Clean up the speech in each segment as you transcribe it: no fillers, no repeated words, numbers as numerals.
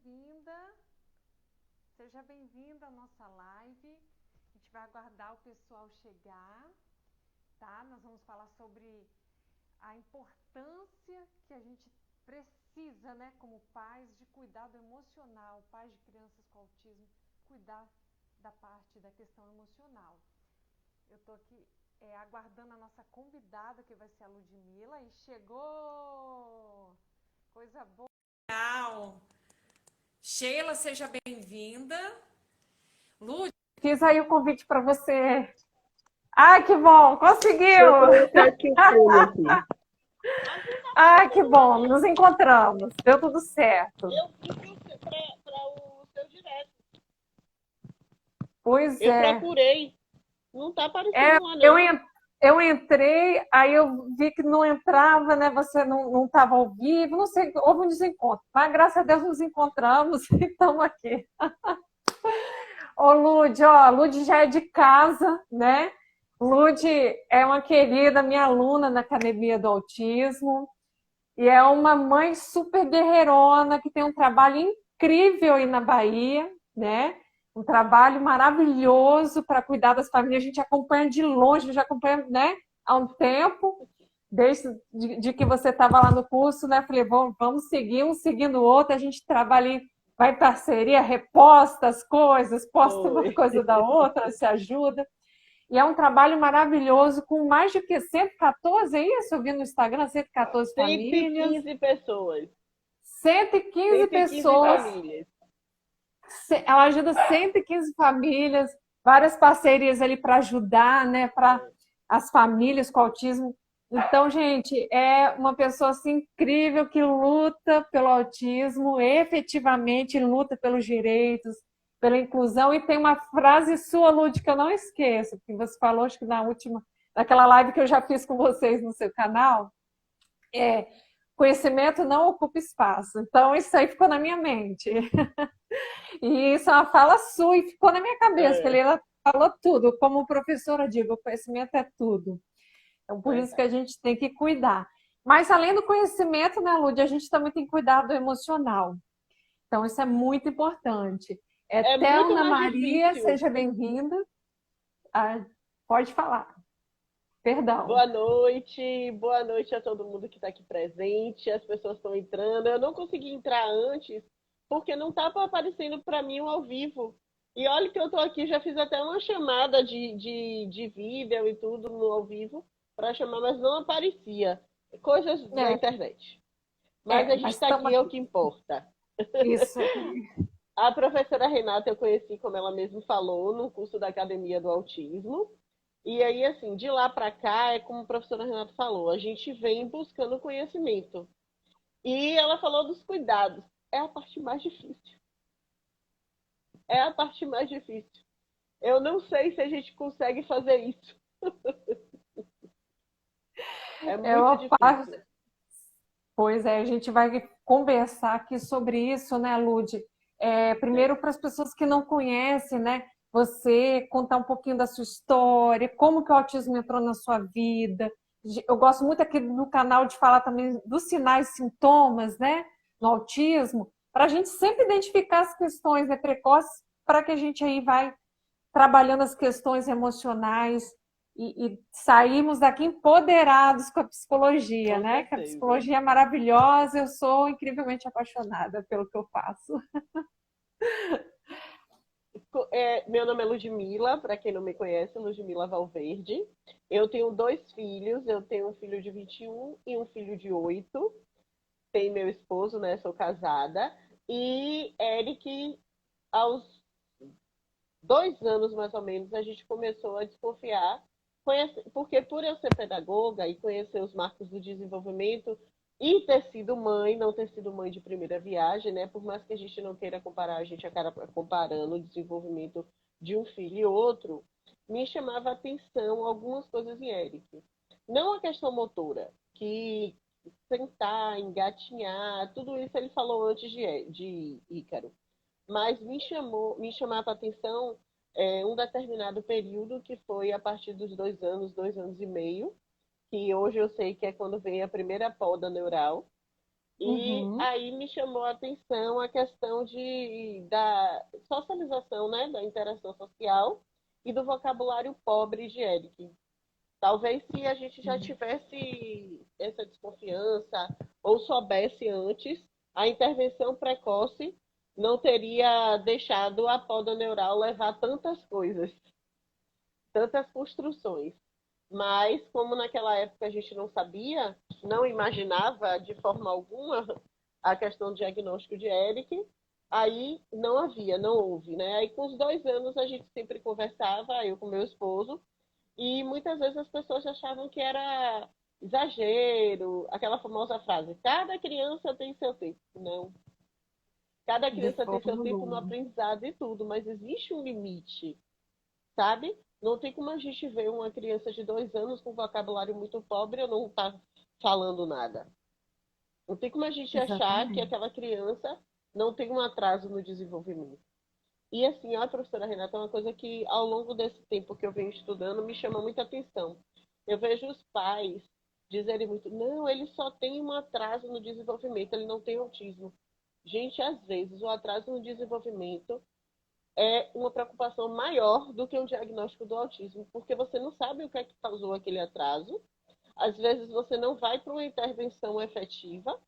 bem-vinda. Seja bem-vinda à nossa live. A gente vai aguardar o pessoal chegar, tá? Nós vamos falar sobre a importância que a gente precisa, né, como pais, de cuidado emocional, pais de crianças com autismo, cuidar da parte da questão emocional. Eu estou aqui aguardando a nossa convidada, que vai ser a Ludmila, e chegou! Coisa boa! Legal! Sheila, seja bem-vinda. Lud, fiz aí o convite para você. Ai, que bom! Conseguiu! Deixa eu colocar aqui o fone aqui. Ai, que bom! Nos encontramos. Deu tudo certo. Eu fui para o seu direto. Pois Eu é. procurei. Não está aparecendo lá, Eu, não. eu entrei, aí eu vi que não entrava, né? Você não estava ao vivo, não sei, houve um desencontro. Mas graças a Deus nos encontramos e estamos aqui. Ô, Lud, ó, Lud já é de casa, né? Lud é uma querida, minha aluna na Academia do Autismo, e é uma mãe super guerreirona, que tem um trabalho incrível aí na Bahia, né? Um trabalho maravilhoso para cuidar das famílias. A gente acompanha de longe, já acompanha, né, há um tempo, desde de que você estava lá no curso, né? Falei, vamos seguir um seguindo o outro, a gente trabalha, vai em parceria, reposta as coisas, posta uma Foi. coisa da outra, se ajuda. E é um trabalho maravilhoso, com mais de que 114, é isso? Eu vi no Instagram, 114 famílias. 115 pessoas. 115 115 pessoas. famílias. Ela ajuda 115 famílias, várias parcerias ali para ajudar, né, para as famílias com autismo. Então, gente, é uma pessoa assim, incrível, que luta pelo autismo, efetivamente luta pelos direitos, pela inclusão. E tem uma frase sua, Lud, que eu não esqueço, que você falou, acho que naquela live que eu já fiz com vocês no seu canal, conhecimento não ocupa espaço. Então, isso aí ficou na minha mente. E isso é uma fala sua e ficou na minha cabeça, que ela falou tudo. Como professora, eu digo, o conhecimento é tudo. Então, por isso que a gente tem que cuidar. Mas, além do conhecimento, né, Lud, a gente também tem que cuidar do emocional. Então, isso é muito importante. É muito Etelna mais Maria, difícil. seja bem-vinda. Ah, pode falar. Perdão. Boa noite a todo mundo que está aqui presente. As pessoas estão entrando. Eu não consegui entrar antes porque não estava aparecendo para mim o ao vivo. E olha que eu estou aqui, já fiz até uma chamada de vídeo e tudo no ao vivo para chamar, mas não aparecia. Coisas da internet. Mas a gente Mas está estamos aqui, é o aqui. que importa. Isso. A professora Renata eu conheci, como ela mesma falou, no curso da Academia do Autismo. E aí, assim, de lá para cá, é como a professora Renata falou, a gente vem buscando conhecimento. E ela falou dos cuidados. É a parte mais difícil. É a parte mais difícil. Eu não sei se a gente consegue fazer isso. É É muito uma parte. difícil. Pois é, a gente vai conversar aqui sobre isso, né, Lud? Primeiro, para as pessoas que não conhecem, né? Você contar um pouquinho da sua história, como que o autismo entrou na sua vida. Eu gosto muito aqui no canal de falar também dos sinais e sintomas, né, no autismo, para a gente sempre identificar as questões, né, precoces, para que a gente aí vai trabalhando as questões emocionais e saímos daqui empoderados com a psicologia, Com né? Que a certeza. psicologia é maravilhosa, eu sou incrivelmente apaixonada pelo que eu faço. Meu nome é Ludmila, para quem não me conhece, Ludmila Valverde. Eu tenho dois filhos, eu tenho um filho de 21 e um filho de 8. Tem meu esposo, né? Sou casada. E Eric, aos 2 anos mais ou menos, a gente começou a desconfiar, porque por eu ser pedagoga e conhecer os marcos do desenvolvimento e ter sido mãe, não ter sido mãe de primeira viagem, né? Por mais que a gente não queira comparar, a gente acaba comparando o desenvolvimento de um filho e outro, me chamava a atenção algumas coisas em Eric. Não a questão motora, que sentar, engatinhar, tudo isso ele falou antes de Ícaro. Mas me chamava a atenção um determinado período que foi a partir dos 2 anos e meio, que hoje eu sei que é quando vem a primeira poda neural. E Uhum. aí me chamou a atenção a questão da socialização, né, da interação social e do vocabulário pobre de Eric. Talvez se a gente já tivesse essa desconfiança ou soubesse antes, a intervenção precoce não teria deixado a poda neural levar tantas coisas, tantas construções. Mas, como naquela época a gente não sabia, não imaginava de forma alguma a questão do diagnóstico de Eric, aí não havia, não houve, né? Aí com os 2 anos a gente sempre conversava, eu com meu esposo, e muitas vezes as pessoas achavam que era exagero, aquela famosa frase, cada criança tem seu tempo. Não, cada De criança tem seu forma tempo no alguma. aprendizado e tudo, mas existe um limite, sabe? Não tem como a gente ver uma criança de 2 anos com vocabulário muito pobre e não tá falando nada. Não tem como a gente achar que Exatamente. aquela criança não tem um atraso no desenvolvimento. E assim, a professora Renata, é uma coisa que ao longo desse tempo que eu venho estudando me chama muita atenção. Eu vejo os pais dizerem muito, não, ele só tem um atraso no desenvolvimento, ele não tem autismo. Gente, às vezes o atraso no desenvolvimento é uma preocupação maior do que o diagnóstico do autismo, porque você não sabe o que é que causou aquele atraso. Às vezes você não vai para uma intervenção efetiva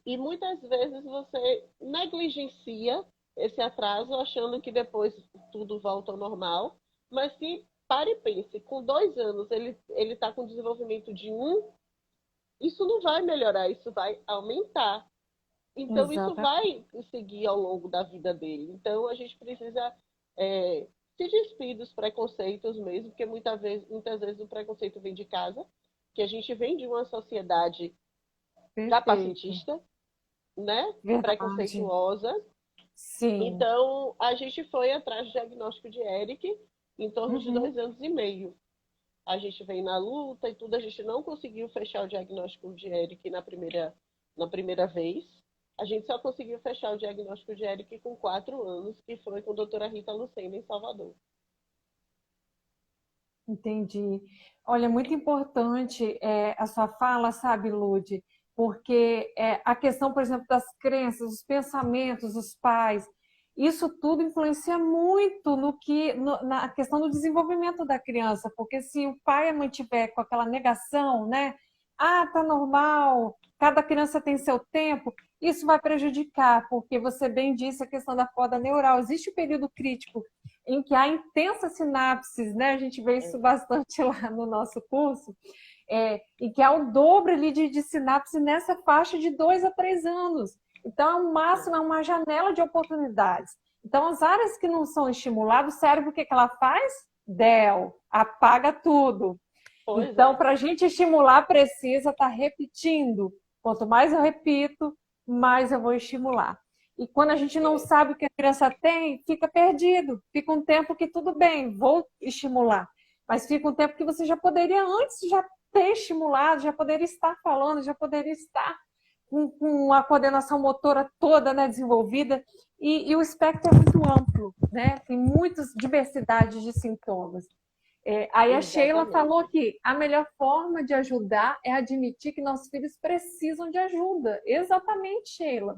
e muitas vezes você negligencia esse atraso, achando que depois tudo volta ao normal. Mas se pare e pense, com 2 anos ele está com desenvolvimento de um, isso não vai melhorar, isso vai aumentar. Então, isso Exatamente. vai seguir ao longo da vida dele. Então, a gente precisa se despir dos preconceitos mesmo, porque muitas vezes o preconceito vem de casa, que a gente vem de uma sociedade Perfeito. capacitista, né? Verdade. Preconceituosa. Sim. Então, a gente foi atrás do diagnóstico de Eric em torno de Uhum. 2 anos e meio. A gente veio na luta e tudo, a gente não conseguiu fechar o diagnóstico de Eric na primeira vez. A gente só conseguiu fechar o diagnóstico de Eric com 4 anos, que foi com a doutora Rita Lucena, em Salvador. Entendi. Olha, muito importante a sua fala, sabe, Lude? Porque a questão, por exemplo, das crenças, os pensamentos dos pais, isso tudo influencia muito na questão do desenvolvimento da criança, porque se o pai e a mãe tiver com aquela negação, né? Ah, tá normal, cada criança tem seu tempo, isso vai prejudicar, porque você bem disse a questão da poda neural. Existe o período crítico em que há intensas sinapses, né? A gente vê isso É, bastante lá no nosso curso, em que há o dobro ali de sinapse nessa faixa de 2 a 3 anos. Então, é um máximo, é uma janela de oportunidades. Então, as áreas que não são estimuladas, o cérebro, o que ela faz? Apaga tudo. pois Então, é. para a gente estimular, precisa estar repetindo. Quanto mais eu repito, mais eu vou estimular. E quando a gente não É. sabe o que a criança tem, fica perdido. Fica um tempo que tudo bem, vou estimular. Mas fica um tempo que você já poderia antes já ter estimulado, já poderia estar falando, já poderia estar com a coordenação motora toda, né, desenvolvida. E o espectro é muito amplo, né? Tem muitas diversidades de sintomas. Aí a Sheila falou Exatamente. que a melhor forma de ajudar é admitir que nossos filhos precisam de ajuda. Exatamente, Sheila.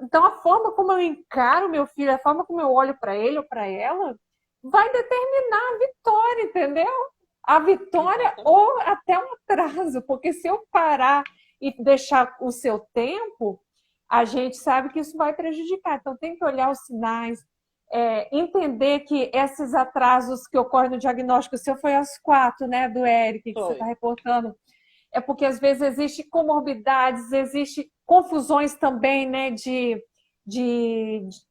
Então, a forma como eu encaro meu filho, a forma como eu olho para ele ou para ela, vai determinar a vitória, entendeu? A vitória Exatamente. ou até um atraso, porque se eu parar e deixar o seu tempo, a gente sabe que isso vai prejudicar. Então, tem que olhar os sinais, entender que esses atrasos que ocorrem no diagnóstico, o seu foi aos 4, né, do Eric, que você está Foi. reportando, é porque às vezes existe comorbidades, existe confusões também, né, de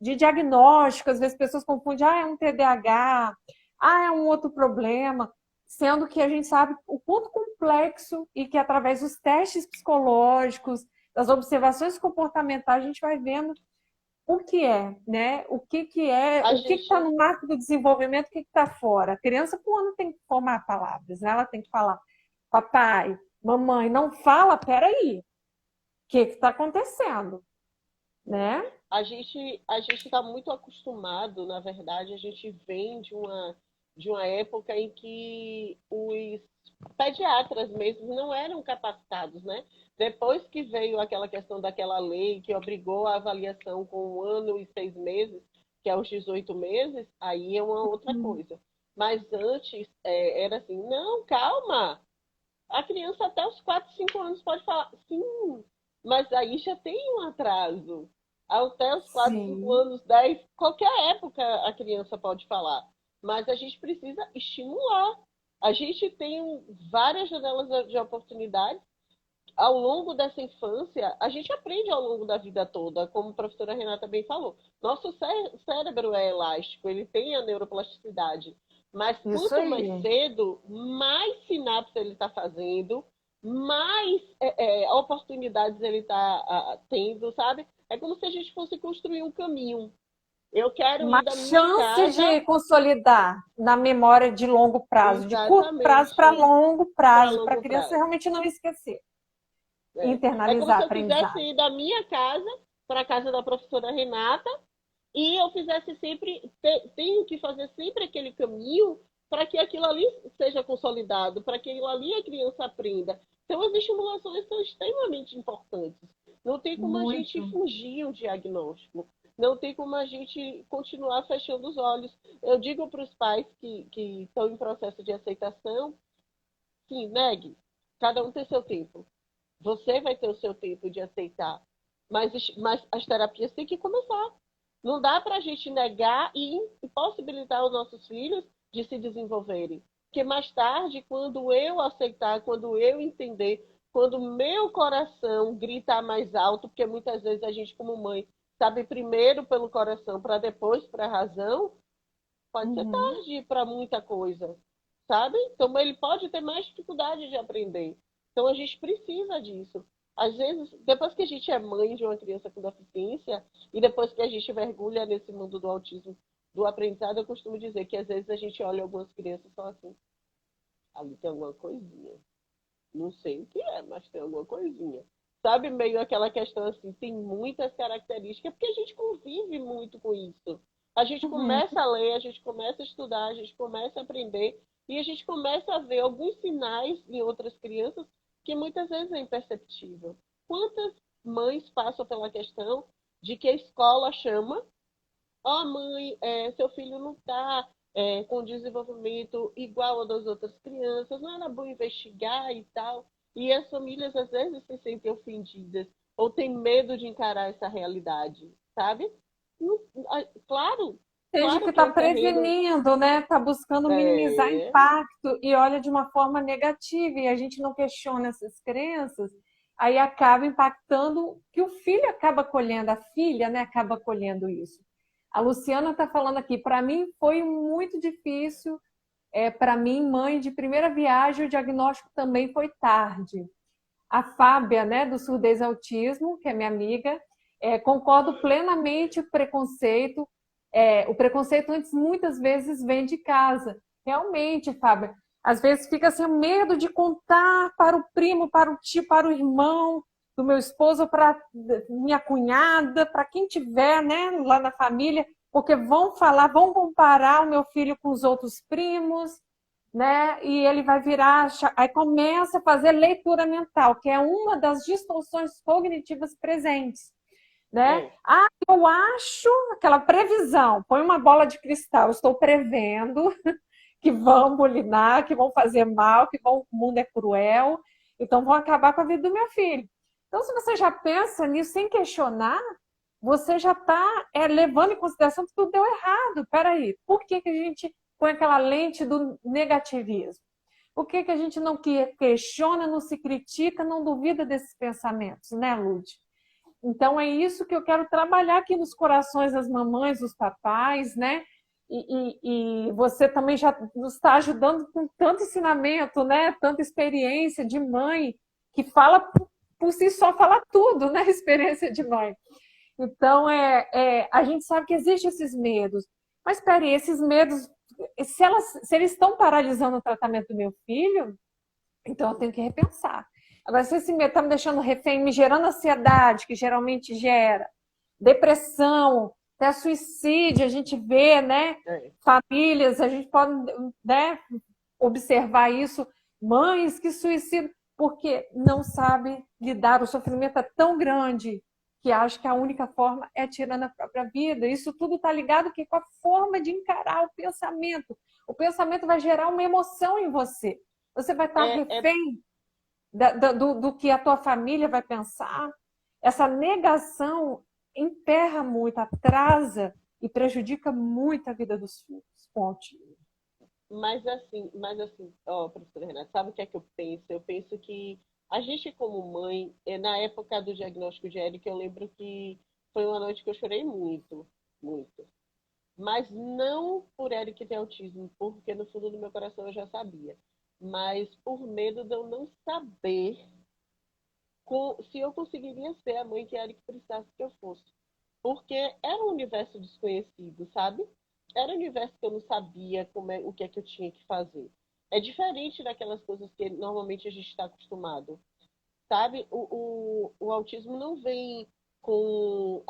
diagnóstico, às vezes pessoas confundem, é um TDAH, é um outro problema, sendo que a gente sabe o quanto complexo e que através dos testes psicológicos, das observações comportamentais, a gente vai vendo o que é, né? Que é, A o que está gente, no marco do desenvolvimento, o que está fora. A criança, por ano, tem que formar palavras, né? Ela tem que falar, papai, mamãe, não fala, peraí, o que está acontecendo, né? a gente está muito acostumado, na verdade, a gente vem de uma época em que os pediatras mesmo não eram capacitados, né? Depois que veio aquela questão daquela lei que obrigou a avaliação com 1 ano e 6 meses, que é os 18 meses, aí é uma outra Hum. coisa. Mas antes era assim, não, calma, a criança até os 4, 5 anos pode falar, sim, mas aí já tem um atraso. Até os 4, 5 Sim, anos, 10, qualquer época a criança pode falar. Mas a gente precisa estimular. A gente tem várias janelas de oportunidades ao longo dessa infância. A gente aprende ao longo da vida toda, como a professora Renata bem falou. Nosso cérebro é elástico, ele tem a neuroplasticidade. Mas isso quanto mais aí. cedo, mais sinapse ele está fazendo, mais oportunidades ele está tendo, sabe? É como se a gente fosse construir um caminho. Eu quero ir Mais da minha chances casa, de consolidar na memória de longo prazo, de curto prazo para exatamente, longo para prazo, para a longo criança prazo. realmente não esquecer e É como internalizar a se eu quisesse aprendizagem. ir da minha casa para a casa da professora Renata e eu fizesse sempre, tenho que fazer sempre aquele caminho para que aquilo ali seja consolidado, para que aquilo ali a criança aprenda. Então, as estimulações são extremamente importantes. Não tem como a gente Muito. fugir o diagnóstico. Não tem como a gente continuar fechando os olhos. Eu digo para os pais que estão em processo de aceitação, sim, negue. Cada um tem seu tempo. Você vai ter o seu tempo de aceitar. Mas as terapias têm que começar. Não dá para a gente negar e impossibilitar os nossos filhos de se desenvolverem. Porque mais tarde, quando eu aceitar, quando eu entender, quando o meu coração gritar mais alto, porque muitas vezes a gente, como mãe, sabe primeiro pelo coração para depois para a razão, pode ser Uhum. tarde para muita coisa, sabe? Então ele pode ter mais dificuldade de aprender. Então a gente precisa disso. Às vezes, depois que a gente é mãe de uma criança com deficiência e depois que a gente mergulha nesse mundo do autismo, do aprendizado, eu costumo dizer que às vezes a gente olha algumas crianças e fala assim, ali tem alguma coisinha. Não sei o que é, mas tem alguma coisinha. Sabe, meio aquela questão assim, tem muitas características, porque a gente convive muito com isso. A gente Uhum. começa a ler, a gente começa a estudar, a gente começa a aprender, e a gente começa a ver alguns sinais em outras crianças que muitas vezes é imperceptível. Quantas mães passam pela questão de que a escola chama ó, oh, mãe, seu filho não está com desenvolvimento igual ao das outras crianças, não era bom investigar e tal. E as famílias às vezes se sentem ofendidas ou têm medo de encarar essa realidade, sabe? Não, claro, Desde que claro que é está um terreno. prevenindo, né? Está buscando minimizar É, impacto e olha de uma forma negativa e a gente não questiona essas crenças, aí acaba impactando que o filho acaba colhendo, a filha, né? Acaba colhendo isso. A Luciana está falando aqui, para mim foi muito difícil, para mim, mãe de primeira viagem, o diagnóstico também foi tarde. A Fábia, né, do Surdez Autismo, que é minha amiga, concordo plenamente com o preconceito. O preconceito antes muitas vezes vem de casa. Realmente, Fábia, às vezes fica assim, medo de contar para o primo, para o tio, para o irmão do meu esposo, para minha cunhada, para quem tiver, né, lá na família, porque vão falar, vão comparar o meu filho com os outros primos, né? E ele vai virar, aí começa a fazer leitura mental, que é uma das distorções cognitivas presentes, né? é, Ah, eu acho aquela previsão, põe uma bola de cristal, eu estou prevendo que vão bulinar, que vão fazer mal, que vão, o mundo é cruel, então vão acabar com a vida do meu filho. Então, se você já pensa nisso sem questionar, você já está levando em consideração que tudo deu errado. Peraí, por que, que a gente põe aquela lente do negativismo? Por que, que a gente não questiona, não se critica, não duvida desses pensamentos, né, Lud? Então é isso que eu quero trabalhar aqui nos corações das mamães, dos papais, né? E você também já nos está ajudando com tanto ensinamento, né? Tanta experiência de mãe que fala por si só, fala tudo, né? Experiência de mãe. Então, a gente sabe que existem esses medos. Mas, espere, esses medos, se eles estão paralisando o tratamento do meu filho, então eu tenho que repensar. Agora, se esse medo está me deixando refém, me gerando ansiedade, que geralmente gera, depressão, até suicídio, a gente vê, né? é, Famílias, a gente pode, né, observar isso mães que suicidam porque não sabem lidar. O sofrimento é tão grande que acha que a única forma é tirando a própria vida. Isso tudo está ligado aqui com a forma de encarar o pensamento. O pensamento vai gerar uma emoção em você. Você vai estar refém do que a tua família vai pensar. Essa negação emperra muito, atrasa e prejudica muito a vida dos filhos. Ponte. Mas assim, ó, professora Renata, sabe o que é que eu penso? Eu penso que a gente, como mãe, na época do diagnóstico de Eric, eu lembro que foi uma noite que eu chorei muito, muito. Mas não por Eric ter autismo, porque no fundo do meu coração eu já sabia. Mas por medo de eu não saber se eu conseguiria ser a mãe que Eric precisasse que eu fosse. Porque era um universo desconhecido, sabe? Era um universo que eu não sabia o que é que eu tinha que fazer. É diferente daquelas coisas que normalmente a gente está acostumado, sabe? O autismo não vem com...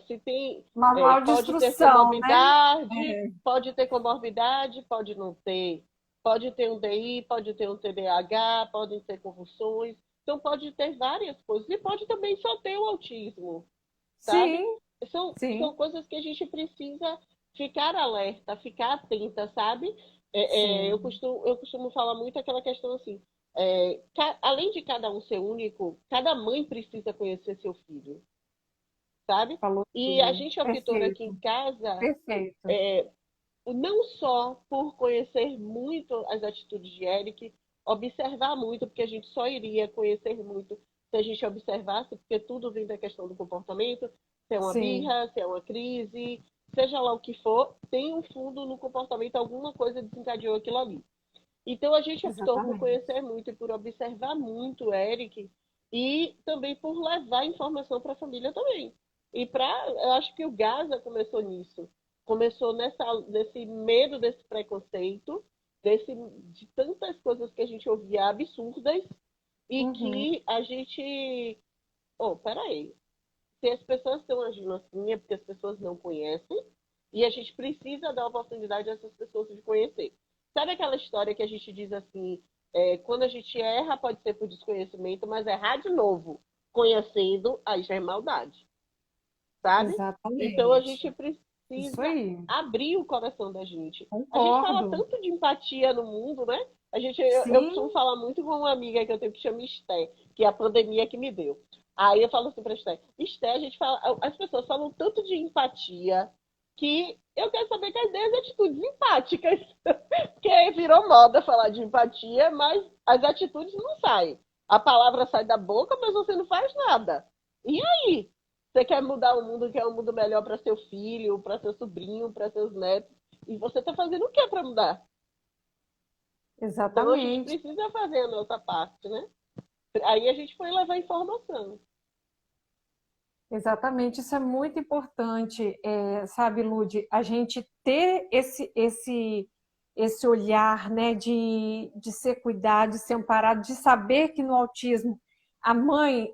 se tem... Manual de pode ter instrução, né? comorbidade, pode ter comorbidade, pode não ter. Pode ter um DI, pode ter um TDAH, podem ter convulsões. Então, pode ter várias coisas. E pode também só ter o autismo, sabe? Sim, São sim, coisas que a gente precisa ficar alerta, ficar atenta, sabe? sim. Eu costumo falar muito aquela questão assim, além de cada um ser único, cada mãe precisa conhecer seu filho, sabe? Falou E a tudo. gente optou aqui em Perfeito, casa, perfeito. não só por conhecer muito as atitudes de Eric, observar muito, porque a gente só iria conhecer muito se a gente observasse, porque tudo vem da questão do comportamento, se é uma Sim, birra, se é uma crise, seja lá o que for, tem um fundo no comportamento, alguma coisa desencadeou aquilo ali. Então a gente optou por exatamente. conhecer muito e por observar muito o Eric e também por levar informação para a família também. Eu acho que o Gaza começou nisso. Começou nesse medo, desse preconceito, de tantas coisas que a gente ouvia absurdas e Uhum. que a gente. Oh, peraí. Se as pessoas estão agindo assim, é porque as pessoas não conhecem e a gente precisa dar oportunidade a essas pessoas de conhecer. Sabe aquela história que a gente diz assim, quando a gente erra pode ser por desconhecimento, mas errar de novo, conhecendo, aí já é maldade, sabe? Então a gente Exatamente. Isso precisa aí. abrir o coração da gente. A gente fala Concordo. tanto de empatia no mundo, né? Eu costumo Sim, falar muito com uma amiga que eu tenho que chama Esté, que é a pandemia que me deu. Aí eu falo assim para Esté, a gente fala, as pessoas falam tanto de empatia que eu quero saber cadê as atitudes empáticas. Porque virou moda falar de empatia, mas as atitudes não saem. A palavra sai da boca, mas você não faz nada. E aí? Você quer mudar o mundo, quer um mundo melhor para seu filho, para seu sobrinho, para seus netos. E você está fazendo o que para mudar? Então a gente exatamente. precisa fazer a nossa parte, né? Aí a gente foi levar informação. Exatamente, isso é muito importante, sabe, Lude, a gente ter esse olhar, né, de ser cuidado, de ser amparado, de saber que no autismo a mãe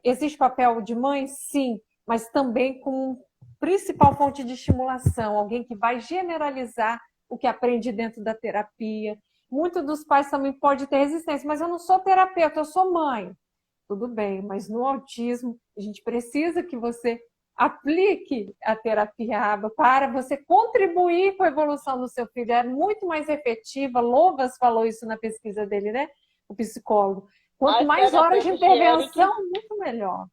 existe papel de mãe, sim, mas também como principal fonte de estimulação, alguém que vai generalizar o que aprende dentro da terapia. Muitos dos pais também podem ter resistência, mas eu não sou terapeuta, eu sou mãe. Tudo bem, mas no autismo a gente precisa que você aplique a terapia ABA para você contribuir com a evolução do seu filho. É muito mais efetiva. Louvas falou isso na pesquisa dele, né? O psicólogo. Quanto As mais horas de terapeutas de Eric, intervenção, muito melhor.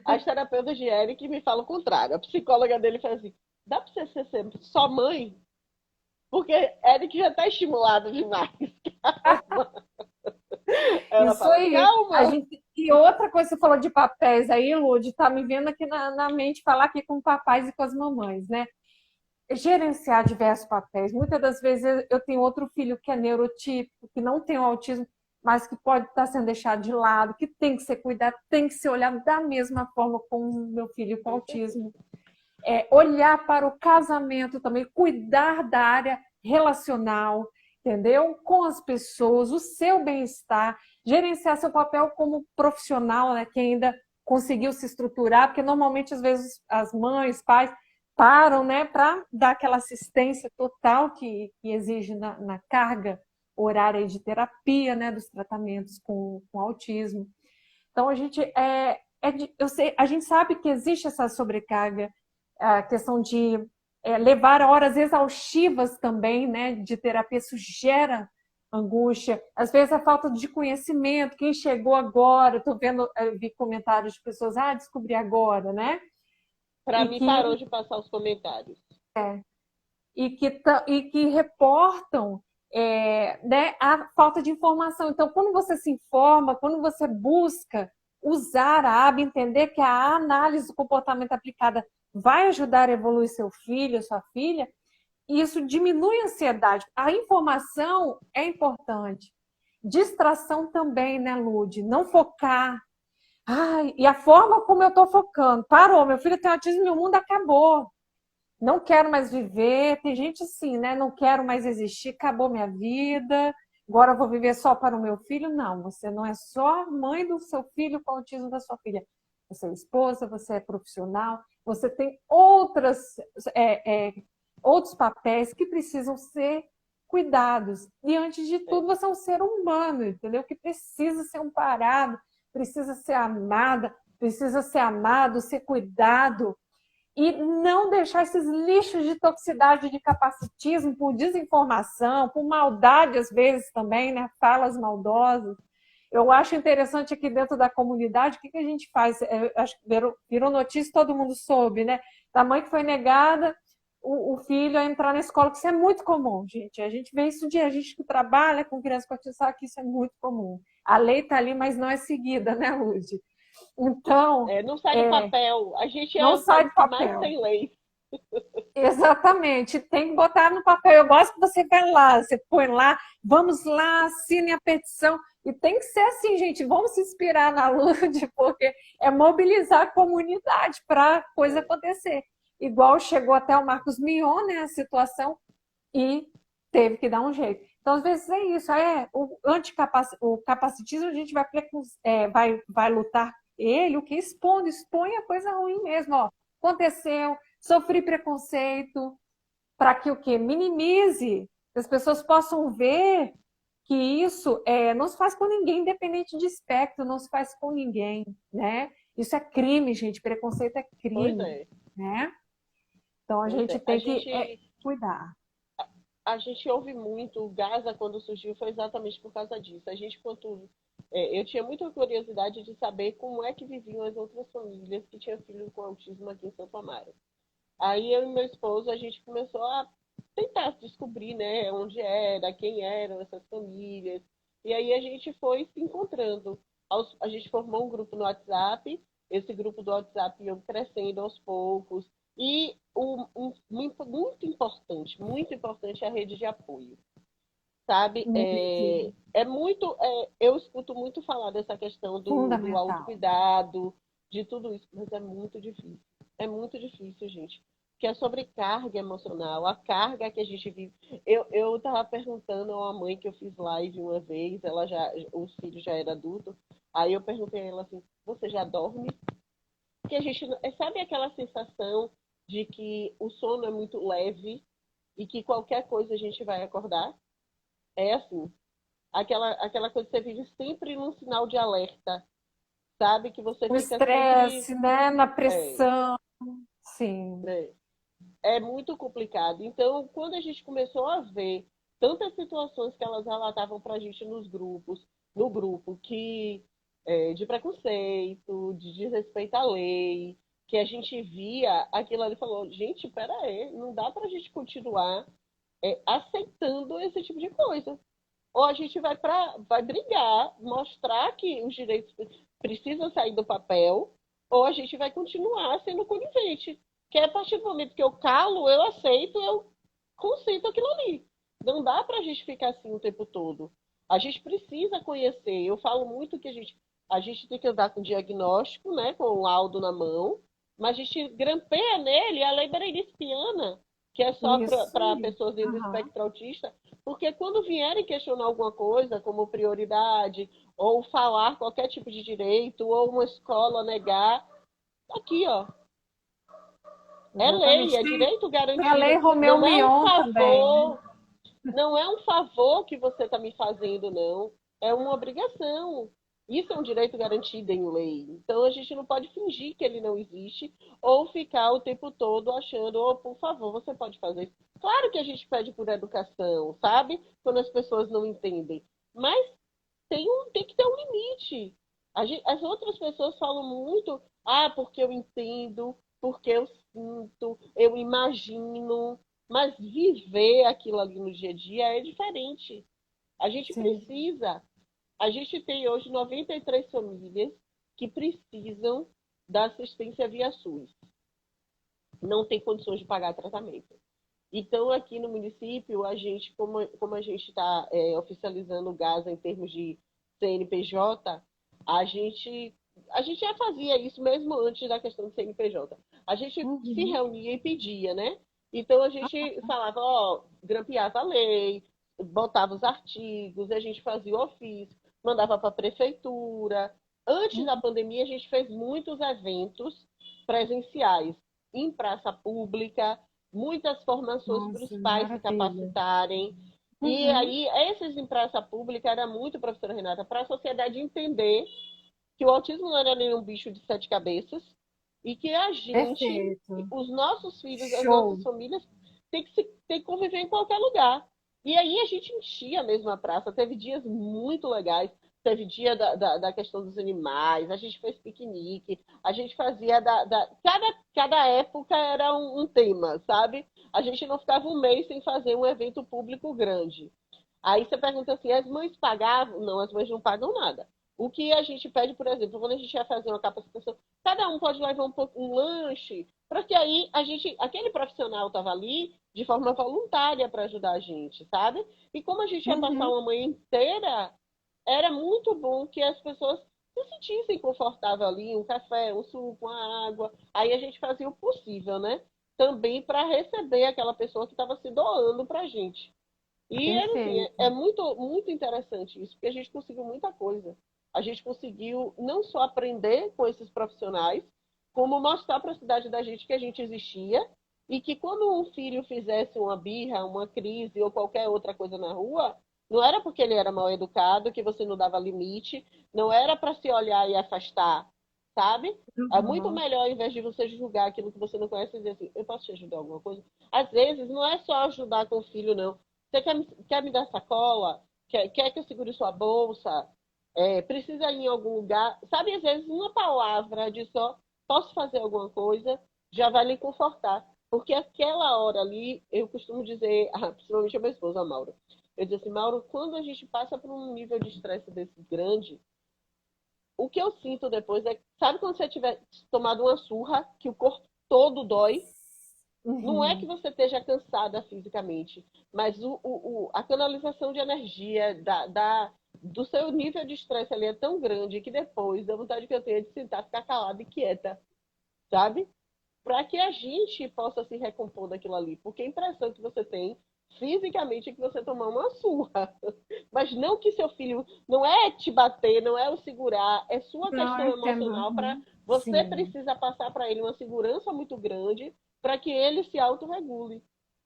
as terapeutas de Eric me falam o contrário. A psicóloga dele fala assim: dá para você ser sempre só mãe? Porque Eric já está estimulado demais. Ela Isso fala: aí. calma. E outra coisa, você falou de papéis aí, Lud, tá me vendo aqui na mente falar aqui com papais e com as mamães, né? Gerenciar diversos papéis. Muitas das vezes eu tenho outro filho que é neurotípico, que não tem o autismo, mas que pode estar sendo deixado de lado, que tem que ser cuidado, tem que ser olhado da mesma forma como o meu filho com Com certeza. autismo. Olhar para o casamento também, cuidar da área relacional, entendeu? Com as pessoas, o seu bem-estar, gerenciar seu papel como profissional, né, que ainda conseguiu se estruturar, porque normalmente às vezes as mães, pais param, né, para dar aquela assistência total que exige na carga horário aí de terapia, né, dos tratamentos com autismo. Então, eu sei, a gente sabe que existe essa sobrecarga, a questão de levar horas exaustivas também, né, de terapia, isso gera angústia. Às vezes, a falta de conhecimento, quem chegou agora, estou vendo, vi comentários de pessoas, descobri agora, né? Para E mim, que, parou de passar os comentários. e que reportam né, a falta de informação. Então, quando você se informa, quando você busca usar a aba, entender que a análise do comportamento aplicada vai ajudar a evoluir seu filho, sua filha, isso diminui a ansiedade. A informação é importante. Distração também, né, Lude? Não focar. Ai, e a forma como eu estou focando. Parou, meu filho tem autismo e o mundo acabou. Não quero mais viver. Tem gente assim, né? Não quero mais existir, acabou minha vida. Agora eu vou viver só para o meu filho. Não, você não é só mãe do seu filho com autismo da sua filha. Você é esposa, você é profissional, você tem outros papéis que precisam ser cuidados. E antes de tudo, você é um ser humano, entendeu? Que precisa ser amparado, precisa ser amada, precisa ser amado, ser cuidado e não deixar esses lixos de toxicidade, de capacitismo, por desinformação, por maldade às vezes também, né? Falas maldosas. Eu acho interessante aqui dentro da comunidade, o que a gente faz? Acho que virou notícia, todo mundo soube, né? Da mãe que foi negada o filho a entrar na escola, que isso é muito comum, gente. A gente vê isso a gente que trabalha com crianças com autismo sabe que isso é muito comum. A lei está ali, mas não é seguida, né, Lud? Então, Não sai do papel. A gente é não o sai país do que mais papel. tem lei. Exatamente, tem que botar no papel. Eu gosto que você vai lá, você põe lá, vamos lá, assine a petição. E tem que ser assim, gente. Vamos se inspirar na Lud, porque é mobilizar a comunidade para a coisa acontecer. Igual chegou até o Marcos Mion, né, a situação, e teve que dar um jeito. Então, às vezes é isso, o capacitismo a gente vai lutar ele, o que expõe a coisa ruim mesmo. Ó, aconteceu, sofri preconceito, para que o quê? Minimize, que as pessoas possam ver que isso não se faz com ninguém, independente de espectro, não se faz com ninguém, né? Isso é crime, gente, preconceito é Pois crime, é. né? Então a Pois gente é. A tem que gente, cuidar. a gente ouve muito, o Gaza, quando surgiu, foi exatamente por causa disso. A gente, eu tinha muita curiosidade de saber como é que viviam as outras famílias que tinham filho com autismo aqui em Santo Amaro. Aí eu e meu esposo, a gente começou a tentar descobrir, né, onde era, quem eram essas famílias. E aí a gente foi se encontrando. A gente formou um grupo no WhatsApp, esse grupo do WhatsApp ia crescendo aos poucos. E muito importante é a rede de apoio, sabe? Muito Eu escuto muito falar dessa questão do fundamental. autocuidado, de tudo isso, mas é muito difícil. É muito difícil, gente. Que é sobrecarga emocional, a carga que a gente vive. Eu estava perguntando a uma mãe que eu fiz live uma vez, os filhos já eram adultos, aí eu perguntei a ela assim, você já dorme? Porque a gente, sabe aquela sensação de que o sono é muito leve e que qualquer coisa a gente vai acordar? É assim, aquela coisa que você vive sempre num sinal de alerta, sabe? Que você O fica sempre. estresse, né? Na É, pressão, sim. é, é muito complicado. Então, quando a gente começou a ver tantas situações que elas relatavam para a gente no grupo, que de preconceito, de desrespeito à lei, que a gente via aquilo ali e falou, gente, peraí, não dá para a gente continuar aceitando esse tipo de coisa. Ou a gente vai brigar, mostrar que os direitos precisam sair do papel, ou a gente vai continuar sendo conivente. Que é a partir do momento que eu calo, eu aceito, eu conceito aquilo ali. Não dá para a gente ficar assim o tempo todo. A gente precisa conhecer. Eu falo muito que a gente tem que andar com diagnóstico, né, com o laudo na mão, mas a gente grampeia nele a lei berenice-piana, que é só Isso para aí. pessoas do Aham. espectro autista, porque quando vierem questionar alguma coisa, como prioridade, ou falar qualquer tipo de direito, ou uma escola negar, aqui, ó, é lei, Exatamente. é direito Tem a lei garantido. Romeu Não é um Mion também, né? favor, Não é um favor que você está me fazendo, não. É uma obrigação. Isso é um direito garantido em lei. Então a gente não pode fingir que ele não existe ou ficar o tempo todo achando, oh, por favor, você pode fazer isso. Claro que a gente pede por educação, sabe? Quando as pessoas não entendem. Mas tem que ter um limite. As outras pessoas falam muito, ah, porque eu entendo, porque eu sinto, eu imagino. Mas viver aquilo ali no dia a dia é diferente. A gente Sim. precisa. A gente tem hoje 93 famílias que precisam da assistência via SUS. Não tem condições de pagar tratamento. Então, aqui no município, a gente, como a gente está oficializando o GASA em termos de CNPJ, a gente, a gente já fazia isso mesmo antes da questão do CNPJ. A gente se Uhum. reunia e pedia, né? Então, a gente falava, ó, grampeava a lei, botava os artigos, a gente fazia o ofício, mandava para a prefeitura. Antes da Uhum. pandemia, a gente fez muitos eventos presenciais em praça pública, muitas formações para os Nossa, pais se maravilha. capacitarem. E Uhum. aí, esses em praça pública era muito, professora Renata, para a sociedade entender que o autismo não era nenhum bicho de sete cabeças e que a gente, Perfeito. os nossos filhos, as nossas Show. famílias, tem que conviver em qualquer lugar. E aí a gente enchia mesmo a praça. Teve dias muito legais. Teve dia da questão dos animais, a gente fez piquenique, a gente fazia cada época era um tema, sabe? A gente não ficava um mês sem fazer um evento público grande. Aí você pergunta assim, as mães pagavam? Não, as mães não pagam nada. O que a gente pede, por exemplo, quando a gente vai fazer uma capacitação, cada um pode levar um lanche, para que aí aquele profissional estava ali de forma voluntária para ajudar a gente, sabe? E como a gente ia passar Uhum. uma manhã inteira, era muito bom que as pessoas se sentissem confortáveis ali, um café, um suco, uma água. Aí a gente fazia o possível, né? Também para receber aquela pessoa que estava se doando para a gente. E assim, é Perfeito. muito, muito interessante isso, porque a gente conseguiu muita coisa. A gente conseguiu não só aprender com esses profissionais, como mostrar para a cidade da gente que a gente existia e que quando um filho fizesse uma birra, uma crise ou qualquer outra coisa na rua, não era porque ele era mal educado, que você não dava limite, não era para se olhar e afastar, sabe? É muito Uhum. melhor, ao invés de você julgar aquilo que você não conhece, dizer assim, eu posso te ajudar em alguma coisa? Às vezes, não é só ajudar com o filho, não. Você quer me dar sacola? Quer que eu segure sua bolsa? Precisa ir em algum lugar? Sabe, às vezes, uma palavra de só posso fazer alguma coisa já vai lhe confortar. Porque aquela hora ali, eu costumo dizer, principalmente a minha esposa, a Mauro, eu digo assim, Mauro, quando a gente passa por um nível de estresse desse grande, o que eu sinto depois é, sabe quando você tiver tomado uma surra, que o corpo todo dói? Não é que Uhum. você esteja cansada fisicamente, mas a canalização de energia do seu nível de estresse ali é tão grande que depois a vontade que eu tenho é de sentar, ficar calada e quieta, sabe? Para que a gente possa se recompor daquilo ali. Porque a impressão que você tem fisicamente é que você tomou uma surra. Mas não que seu filho não é te bater, não é o segurar, é sua Não, eu questão entendo. emocional para Uhum. você Sim. precisa passar para ele uma segurança muito grande para que ele se autorregule,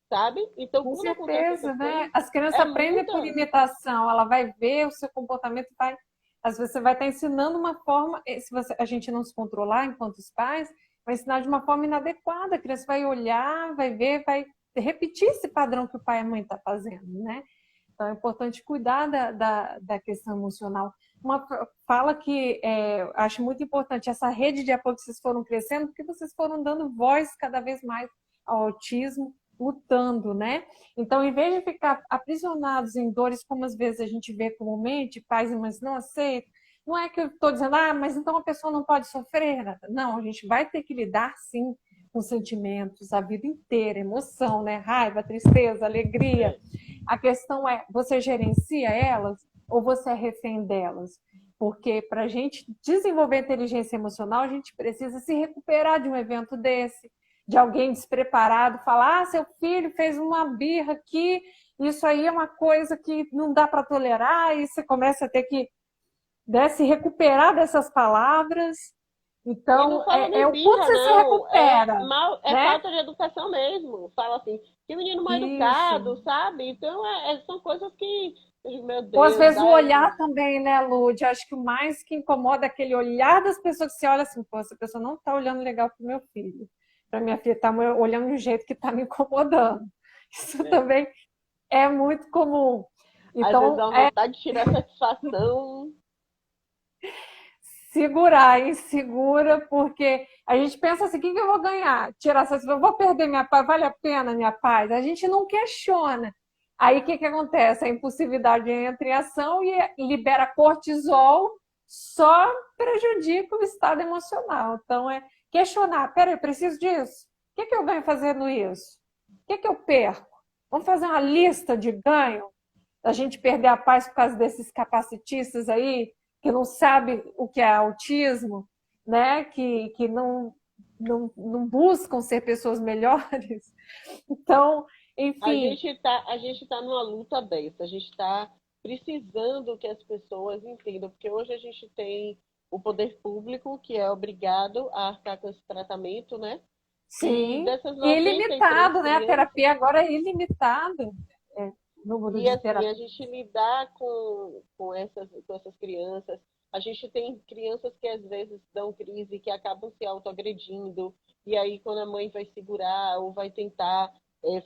sabe? Então, Com quando acontece certeza, essas né? coisas, As crianças é aprendem por muita. imitação, ela vai ver o seu comportamento, vai, às vezes você vai estar ensinando uma forma, se a gente não se controlar enquanto os pais, vai ensinar de uma forma inadequada, a criança vai olhar, vai ver, vai repetir esse padrão que o pai e a mãe estão fazendo, né? Então é importante cuidar da questão emocional. Uma fala que acho muito importante, essa rede de apoio que vocês foram crescendo, porque vocês foram dando voz cada vez mais ao autismo, lutando, né? Então, em vez de ficar aprisionados em dores, como às vezes a gente vê comumente, pais e mães não aceitam, não é que eu estou dizendo, mas então a pessoa não pode sofrer. Não, a gente vai ter que lidar sim com sentimentos a vida inteira, emoção, né? Raiva, tristeza, alegria. É, A questão é, você gerencia elas ou você é refém delas? Porque para a gente desenvolver inteligência emocional, a gente precisa se recuperar de um evento desse, de alguém despreparado falar: seu filho fez uma birra aqui, isso aí é uma coisa que não dá para tolerar, e você começa a ter que, né, se recuperar dessas palavras. e não Então, fala é nem o quanto birra, você se não. recupera, É né? falta de educação mesmo. Fala assim, Que menino mal Isso. educado, sabe? Então, são coisas que, meu Ou às Deus, vezes o daí. olhar também, né, Lud? Acho que o mais que incomoda é aquele olhar das pessoas que você olha assim, pô, essa pessoa não está olhando legal para o meu filho. Para minha filha, está olhando de um jeito que está me incomodando. Isso É. também é muito comum. Às vezes dá Então, uma vontade de tirar satisfação. segurar, hein? Segura, porque a gente pensa assim, o que eu vou ganhar? Tirar essa, eu vou perder minha paz, vale a pena minha paz? A gente não questiona. Aí o que acontece? A impulsividade entra em ação e libera cortisol, só prejudica o estado emocional. Então é questionar, peraí, eu preciso disso? O que eu ganho fazendo isso? O que eu perco? Vamos fazer uma lista de ganho? A gente perder a paz por causa desses capacitistas aí, que não sabe o que é autismo, né? Que não buscam ser pessoas melhores. Então, enfim, A gente tá numa luta dessa, a gente está precisando que as pessoas entendam, porque hoje a gente tem o poder público que é obrigado a arcar com esse tratamento, né? E sim, dessas e 93 ilimitado, né? A crianças, terapia agora é ilimitada, número e de assim, a terapia. gente lidar com essas crianças, a gente tem crianças que às vezes dão crise, que acabam se autoagredindo, e aí quando a mãe vai segurar ou vai tentar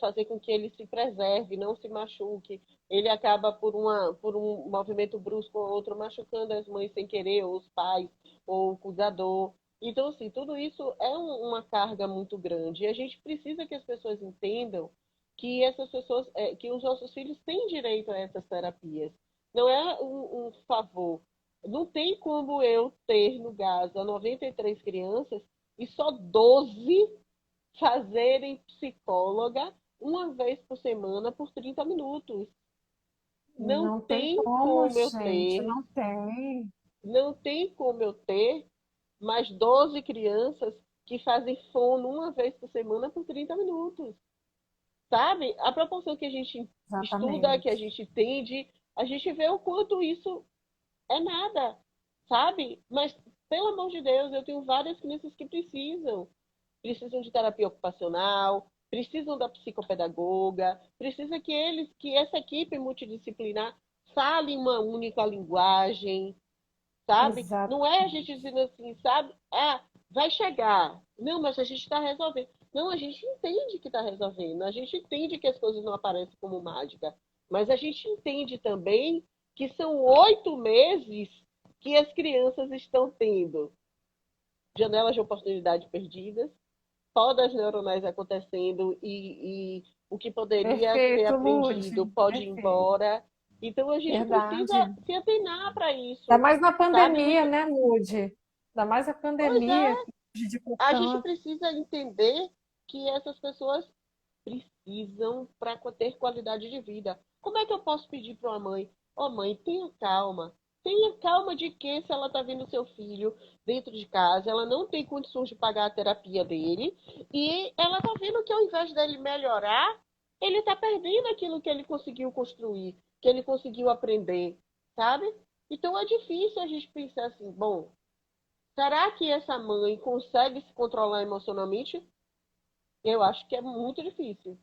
fazer com que ele se preserve, não se machuque, ele acaba por um movimento brusco ou outro machucando as mães sem querer, ou os pais, ou o cuidador. Então, assim, tudo isso é uma carga muito grande. E a gente precisa que as pessoas entendam que essas pessoas, que os nossos filhos têm direito a essas terapias. Não é um favor. Não tem como eu ter no Gaza 93 crianças e só 12 fazerem psicóloga uma vez por semana por 30 minutos. Não Não tem tem como, como eu gente, ter, não tem. não tem como eu ter mais 12 crianças que fazem fono uma vez por semana por 30 minutos. Sabe? A proporção que a gente estuda, que a Exatamente. gente entende, a gente vê o quanto isso é nada, sabe? Mas, pelo amor de Deus, eu tenho várias crianças que precisam de terapia ocupacional, precisam da psicopedagoga, precisa que essa equipe multidisciplinar fale uma única linguagem, sabe? Não é a gente Exatamente. dizendo assim, sabe? Ah, vai chegar. Não, mas a gente está resolvendo. Não, a gente entende que está resolvendo. A gente entende que as coisas não aparecem como mágica. Mas a gente entende também que são 8 meses que as crianças estão tendo janelas de oportunidade perdidas, podas neuronais acontecendo e o que poderia ser Perfeito, aprendido Lud. pode ir Perfeito. embora. Então a gente precisa Verdade. se atentar para Ainda isso, mais na sabe? pandemia, né, Lud? Ainda mais a Pois pandemia, é, que prejudicou a gente tanto. precisa entender que essas pessoas precisam para ter qualidade de vida. Como é que eu posso pedir para uma mãe, ó mãe, tenha calma. Tenha calma de que se ela está vendo seu filho dentro de casa, ela não tem condições de pagar a terapia dele e ela está vendo que ao invés dele melhorar, ele está perdendo aquilo que ele conseguiu construir, que ele conseguiu aprender, sabe? Então é difícil a gente pensar assim, bom, será que essa mãe consegue se controlar emocionalmente? Eu acho que é muito difícil.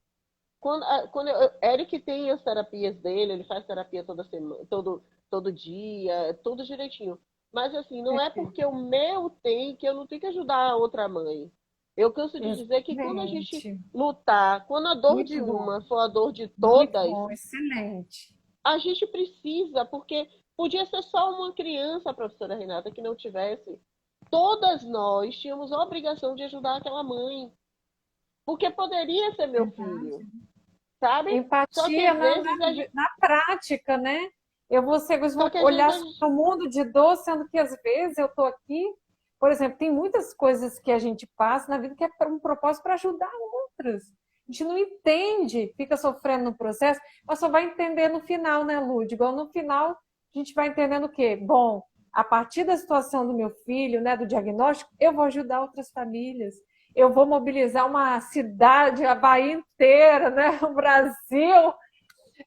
Eric tem as terapias dele, ele faz terapia toda semana, todo dia, tudo direitinho. Mas assim, não é porque o meu tem que eu não tenho que ajudar a outra mãe. Eu canso de dizer que quando a gente Exatamente. lutar, quando a dor de Muito bom. uma for a dor de Muito todas, bom. Excelente. a gente precisa, porque podia ser só uma criança, professora Renata, que não tivesse. Todas nós tínhamos a obrigação de ajudar aquela mãe, porque poderia ser meu filho, Verdade. sabe? Só que Empatia às vezes a gente, na prática, né? Eu só vou que às vezes olhar a gente, para o mundo de dor, sendo que às vezes eu estou aqui, por exemplo, tem muitas coisas que a gente passa na vida que é para um propósito para ajudar outras. A gente não entende, fica sofrendo no processo, mas só vai entender no final, né, Lud? Igual no final a gente vai entendendo o quê? Bom, a partir da situação do meu filho, né, do diagnóstico, eu vou ajudar outras famílias. Eu vou mobilizar uma cidade, a Bahia inteira, né, o Brasil,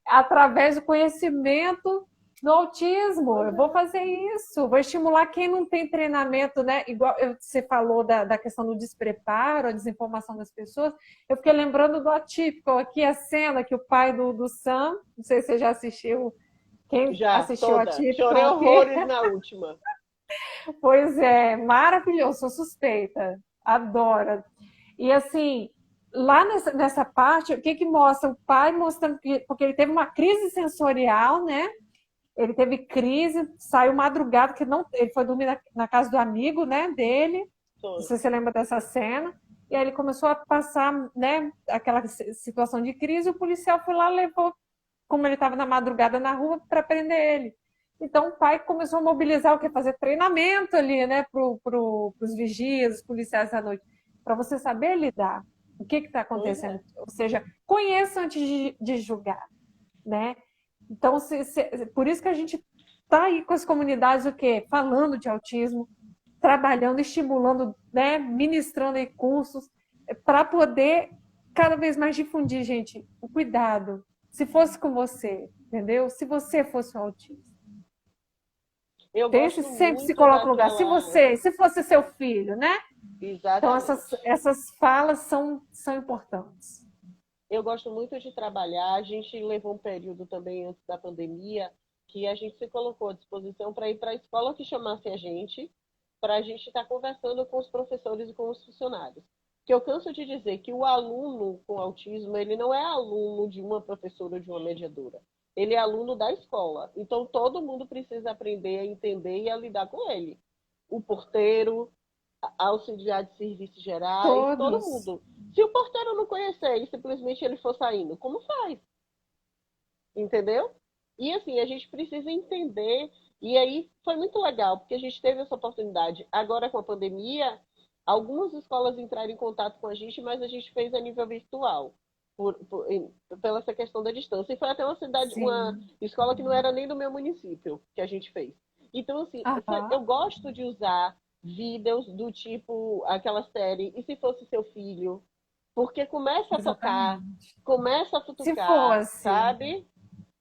através do conhecimento No autismo, eu vou fazer isso, vou estimular quem não tem treinamento, né? Igual você falou da questão do despreparo, a desinformação das pessoas. Eu fiquei lembrando do Atípico, aqui a cena que o pai do Sam, não sei se você já assistiu, quem Já, assistiu toda. Atípico Chorei aqui, horrores na última. pois é, maravilhoso, sou suspeita, adoro. E assim, lá nessa parte, o que que mostra? O pai mostrando que, porque ele teve uma crise sensorial, né? Ele teve crise, saiu madrugada, que não, ele foi dormir na casa do amigo, né, dele. Não Foi. sei se você lembra dessa cena. E aí ele começou a passar, né, aquela situação de crise. E o policial foi lá, levou, como ele estava na madrugada na rua, para prender ele. Então o pai começou a mobilizar o que fazer treinamento ali, né, para os vigias, os policiais à noite, para você saber lidar. O que está Pois acontecendo? é. Ou seja, conheça antes de julgar, né? Então, por isso que a gente está aí com as comunidades, o quê? Falando de autismo, trabalhando, estimulando, né? Ministrando aí cursos, para poder cada vez mais difundir, gente, o cuidado. Se fosse com você, entendeu? Se você fosse um autista. Eu Pense, gosto sempre se muito coloca no lugar. daquela. Se fosse seu filho, né? Então, Exatamente. essas falas são importantes. Eu gosto muito de trabalhar. A gente levou um período também antes da pandemia que a gente se colocou à disposição para ir para a escola que chamasse a gente, para a gente estar conversando com os professores e com os funcionários. Que eu canso de dizer que o aluno com autismo, ele não é aluno de uma professora ou de uma mediadora. Ele é aluno da escola. Então, todo mundo precisa aprender a entender e a lidar com ele. O porteiro, auxiliar de serviços gerais, todo Todos. mundo. Se o porteiro não conhecer e simplesmente ele for saindo, como faz? Entendeu? E assim, a gente precisa entender. E aí foi muito legal, porque a gente teve essa oportunidade. Agora com a pandemia, algumas escolas entraram em contato com a gente, mas a gente fez a nível virtual. Pela essa questão da distância. E foi até uma Sim. escola que não era nem do meu município que a gente fez. Então, assim, eu Aham. gosto de usar vídeos do tipo aquela série E se fosse seu filho? Porque começa a tocar, Exatamente. começa a Se futucar, fosse. sabe?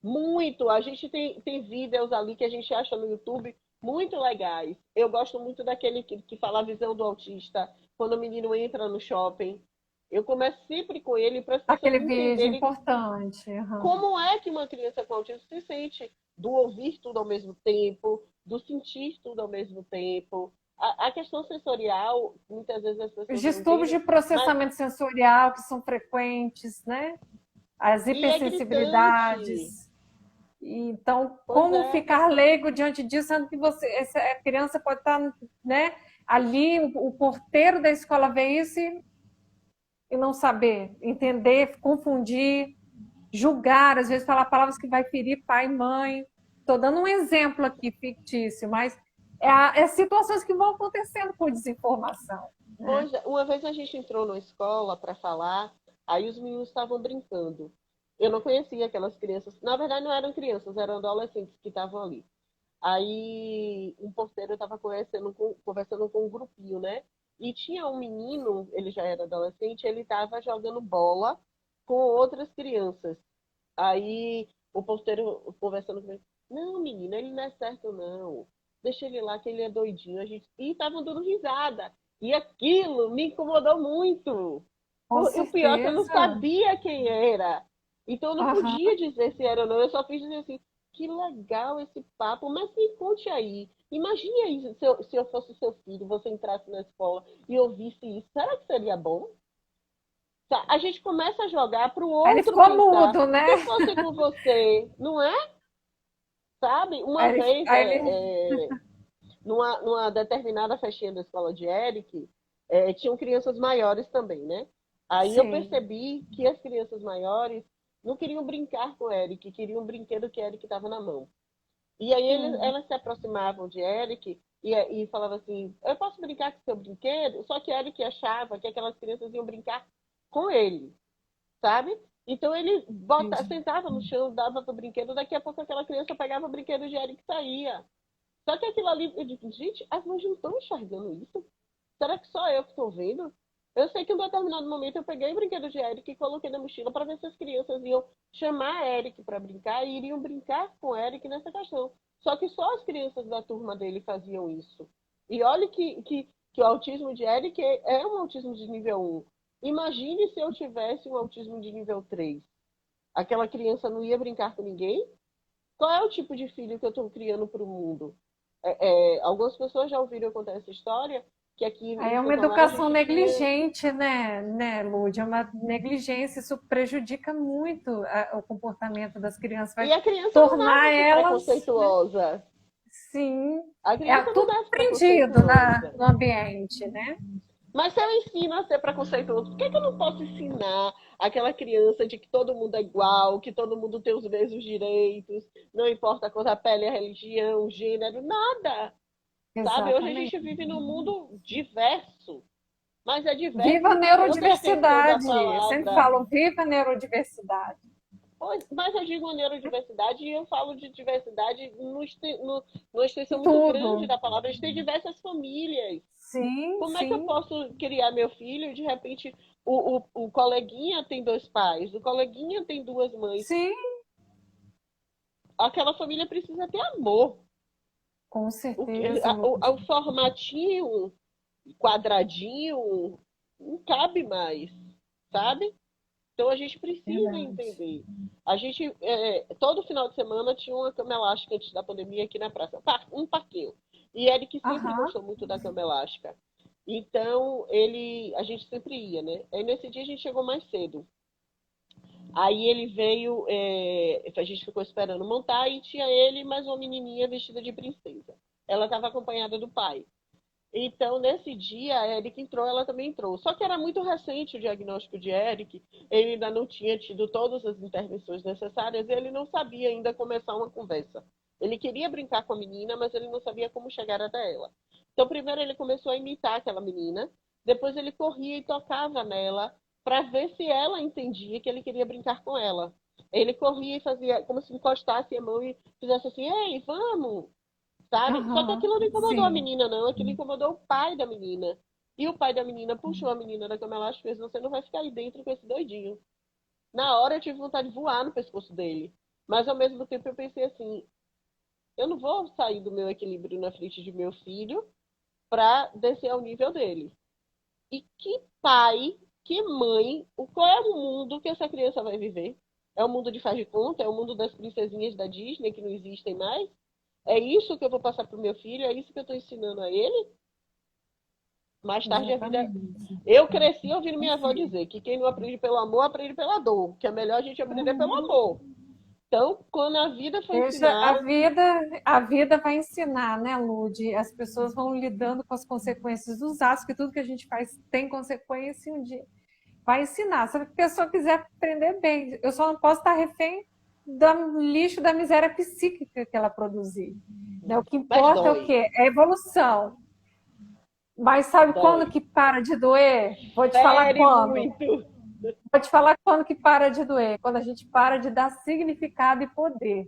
Muito. A gente tem vídeos ali que a gente acha no YouTube muito legais. Eu gosto muito daquele que fala a visão do autista, quando o menino entra no shopping. Eu começo sempre com ele para as pessoas Aquele vídeo entenderem importante. Aham. como é que uma criança com autismo se sente, do ouvir tudo ao mesmo tempo, do sentir tudo ao mesmo tempo. A questão sensorial, muitas vezes as Os pessoas não distúrbios de entendem, mas processamento sensorial que são frequentes, né? As e é gritante. hipersensibilidades. Então, Pois como é. ficar leigo diante disso, sendo que a criança pode estar, né, ali, o porteiro da escola vê isso e não saber, entender, confundir, julgar, às vezes falar palavras que vai ferir pai e mãe. Estou dando um exemplo aqui fictício, mas é situações que vão acontecendo por desinformação, né? Pois é, uma vez a gente entrou numa escola para falar, aí os meninos estavam brincando. Eu não conhecia aquelas crianças. Na verdade, não eram crianças, eram adolescentes que estavam ali. Aí um porteiro estava conversando com um grupinho, né? E tinha um menino, ele já era adolescente, ele estava jogando bola com outras crianças. Aí o porteiro conversando com ele, não, menina, ele não é certo, não. Deixa ele lá que ele é doidinho. E estavam dando risada. E aquilo me incomodou muito. Com O pior é que eu não certeza. sabia quem era. Então eu não Aham. podia dizer se era ou não. Eu só fiz dizer assim, que legal esse papo, mas me conte aí. Imagine aí se eu fosse seu filho, você entrasse na escola e ouvisse isso. Será que seria bom? Tá, a gente começa a jogar para o Aí ele outro ficou pensar. mudo, né? Se fosse com você, não é? Sabe? Uma vez, Aí ele numa determinada festinha da escola de Eric, tinham crianças maiores também, né? Aí eu sim. percebi que as crianças maiores não queriam brincar com o Eric, queriam um brinquedo que Eric estava na mão. E aí Hum. elas se aproximavam de Eric e falavam assim: eu posso brincar com seu brinquedo? Só que Eric achava que aquelas crianças iam brincar com ele, sabe? Então ele Entendi. sentava no chão, dava pro brinquedo, daqui a pouco aquela criança pegava o brinquedo de Eric e saía. Só que aquilo ali, eu digo, gente, as mães não estão enxergando isso? Será que só eu que estou vendo? Eu sei que em um determinado momento eu peguei o brinquedo de Eric e coloquei na mochila para ver se as crianças iam chamar Eric para brincar e iriam brincar com Eric nessa questão. Só que só as crianças da turma dele faziam isso. E olha que o autismo de Eric é um autismo de nível 1. Imagine se eu tivesse um autismo de nível 3. Aquela criança não ia brincar com ninguém? Qual é o tipo de filho que eu estou criando para o mundo? Algumas pessoas já ouviram eu contar essa história, que aqui Aí é em uma Santo Amaro a educação gente tinha... negligente, né, Lúdia? É uma negligência, isso prejudica muito o comportamento das crianças, vai E a criança não tornar nasce elas, né, preconceituosa. sim, A é criança não tudo nasce aprendido preconceituosa. no ambiente, né? Mas se eu ensino a ser preconceituoso, por que eu não posso ensinar aquela criança de que todo mundo é igual, que todo mundo tem os mesmos direitos, não importa a cor da pele, a religião, o gênero, nada. Sabe? Hoje a gente Exatamente. vive num mundo diverso, mas é Viva diverso a com outra extensão da neurodiversidade. Eu sempre palavra. falo, viva a neurodiversidade. Pois, mas eu digo neurodiversidade e eu falo de diversidade numa extensão muito grande Tudo. da palavra. A gente tem diversas famílias. Sim, Como é que eu sim, posso criar meu filho e de repente o coleguinha tem dois pais, o coleguinha tem duas mães? sim, Aquela família precisa ter amor. com certeza, O Lúcia. formatinho quadradinho não cabe mais, sabe? Então a gente precisa Verdade. entender. A gente, todo final de semana tinha uma cama elástica antes da pandemia aqui na praça, um parquinho. E Eric sempre Aham, gostou muito da cama elástica. Então, a gente sempre ia, né? Aí nesse dia a gente chegou mais cedo. Aí ele veio, a gente ficou esperando montar e tinha ele e mais uma menininha vestida de princesa. Ela estava acompanhada do pai. Então, nesse dia, a Eric entrou, ela também entrou. Só que era muito recente o diagnóstico de Eric, ele ainda não tinha tido todas as intervenções necessárias e ele não sabia ainda começar uma conversa. Ele queria brincar com a menina, mas ele não sabia como chegar até ela. Então, primeiro ele começou a imitar aquela menina, depois ele corria e tocava nela para ver se ela entendia que ele queria brincar com ela. Ele corria e fazia como se encostasse a mão e fizesse assim: ei, vamos! Sabe? Só que aham, aquilo não incomodou a sim. menina, não. Aquilo incomodou o pai da menina. E o pai da menina puxou a menina da cama elástica e fez: você não vai ficar aí dentro com esse doidinho. Na hora eu tive vontade de voar no pescoço dele. Mas ao mesmo tempo eu pensei assim: eu não vou sair do meu equilíbrio na frente de meu filho para descer ao nível dele. E que pai, que mãe, qual é o mundo que essa criança vai viver? É o mundo de faz de conta? É o mundo das princesinhas da Disney que não existem mais? É isso que eu vou passar para o meu filho? É isso que eu estou ensinando a ele? Mais tarde a vida. Exatamente. Eu cresci ouvindo minha avó dizer que quem não aprende pelo amor, aprende pela dor. Que é melhor a gente aprender pelo amor. Então, quando a vida for Deixa ensinar, a vida vai ensinar, né, Lude? As pessoas vão lidando com as consequências dos atos, que tudo que a gente faz tem consequência e um dia vai ensinar. Se a pessoa quiser aprender bem, eu só não posso estar refém do lixo da miséria psíquica que ela produzir. Né? O que mas importa é o dói. quê? É a evolução. Mas sabe quando Dói. que para de doer? Vou te falar Fere quando. muito. Vou te falar quando que para de doer. Quando a gente para de dar significado e poder.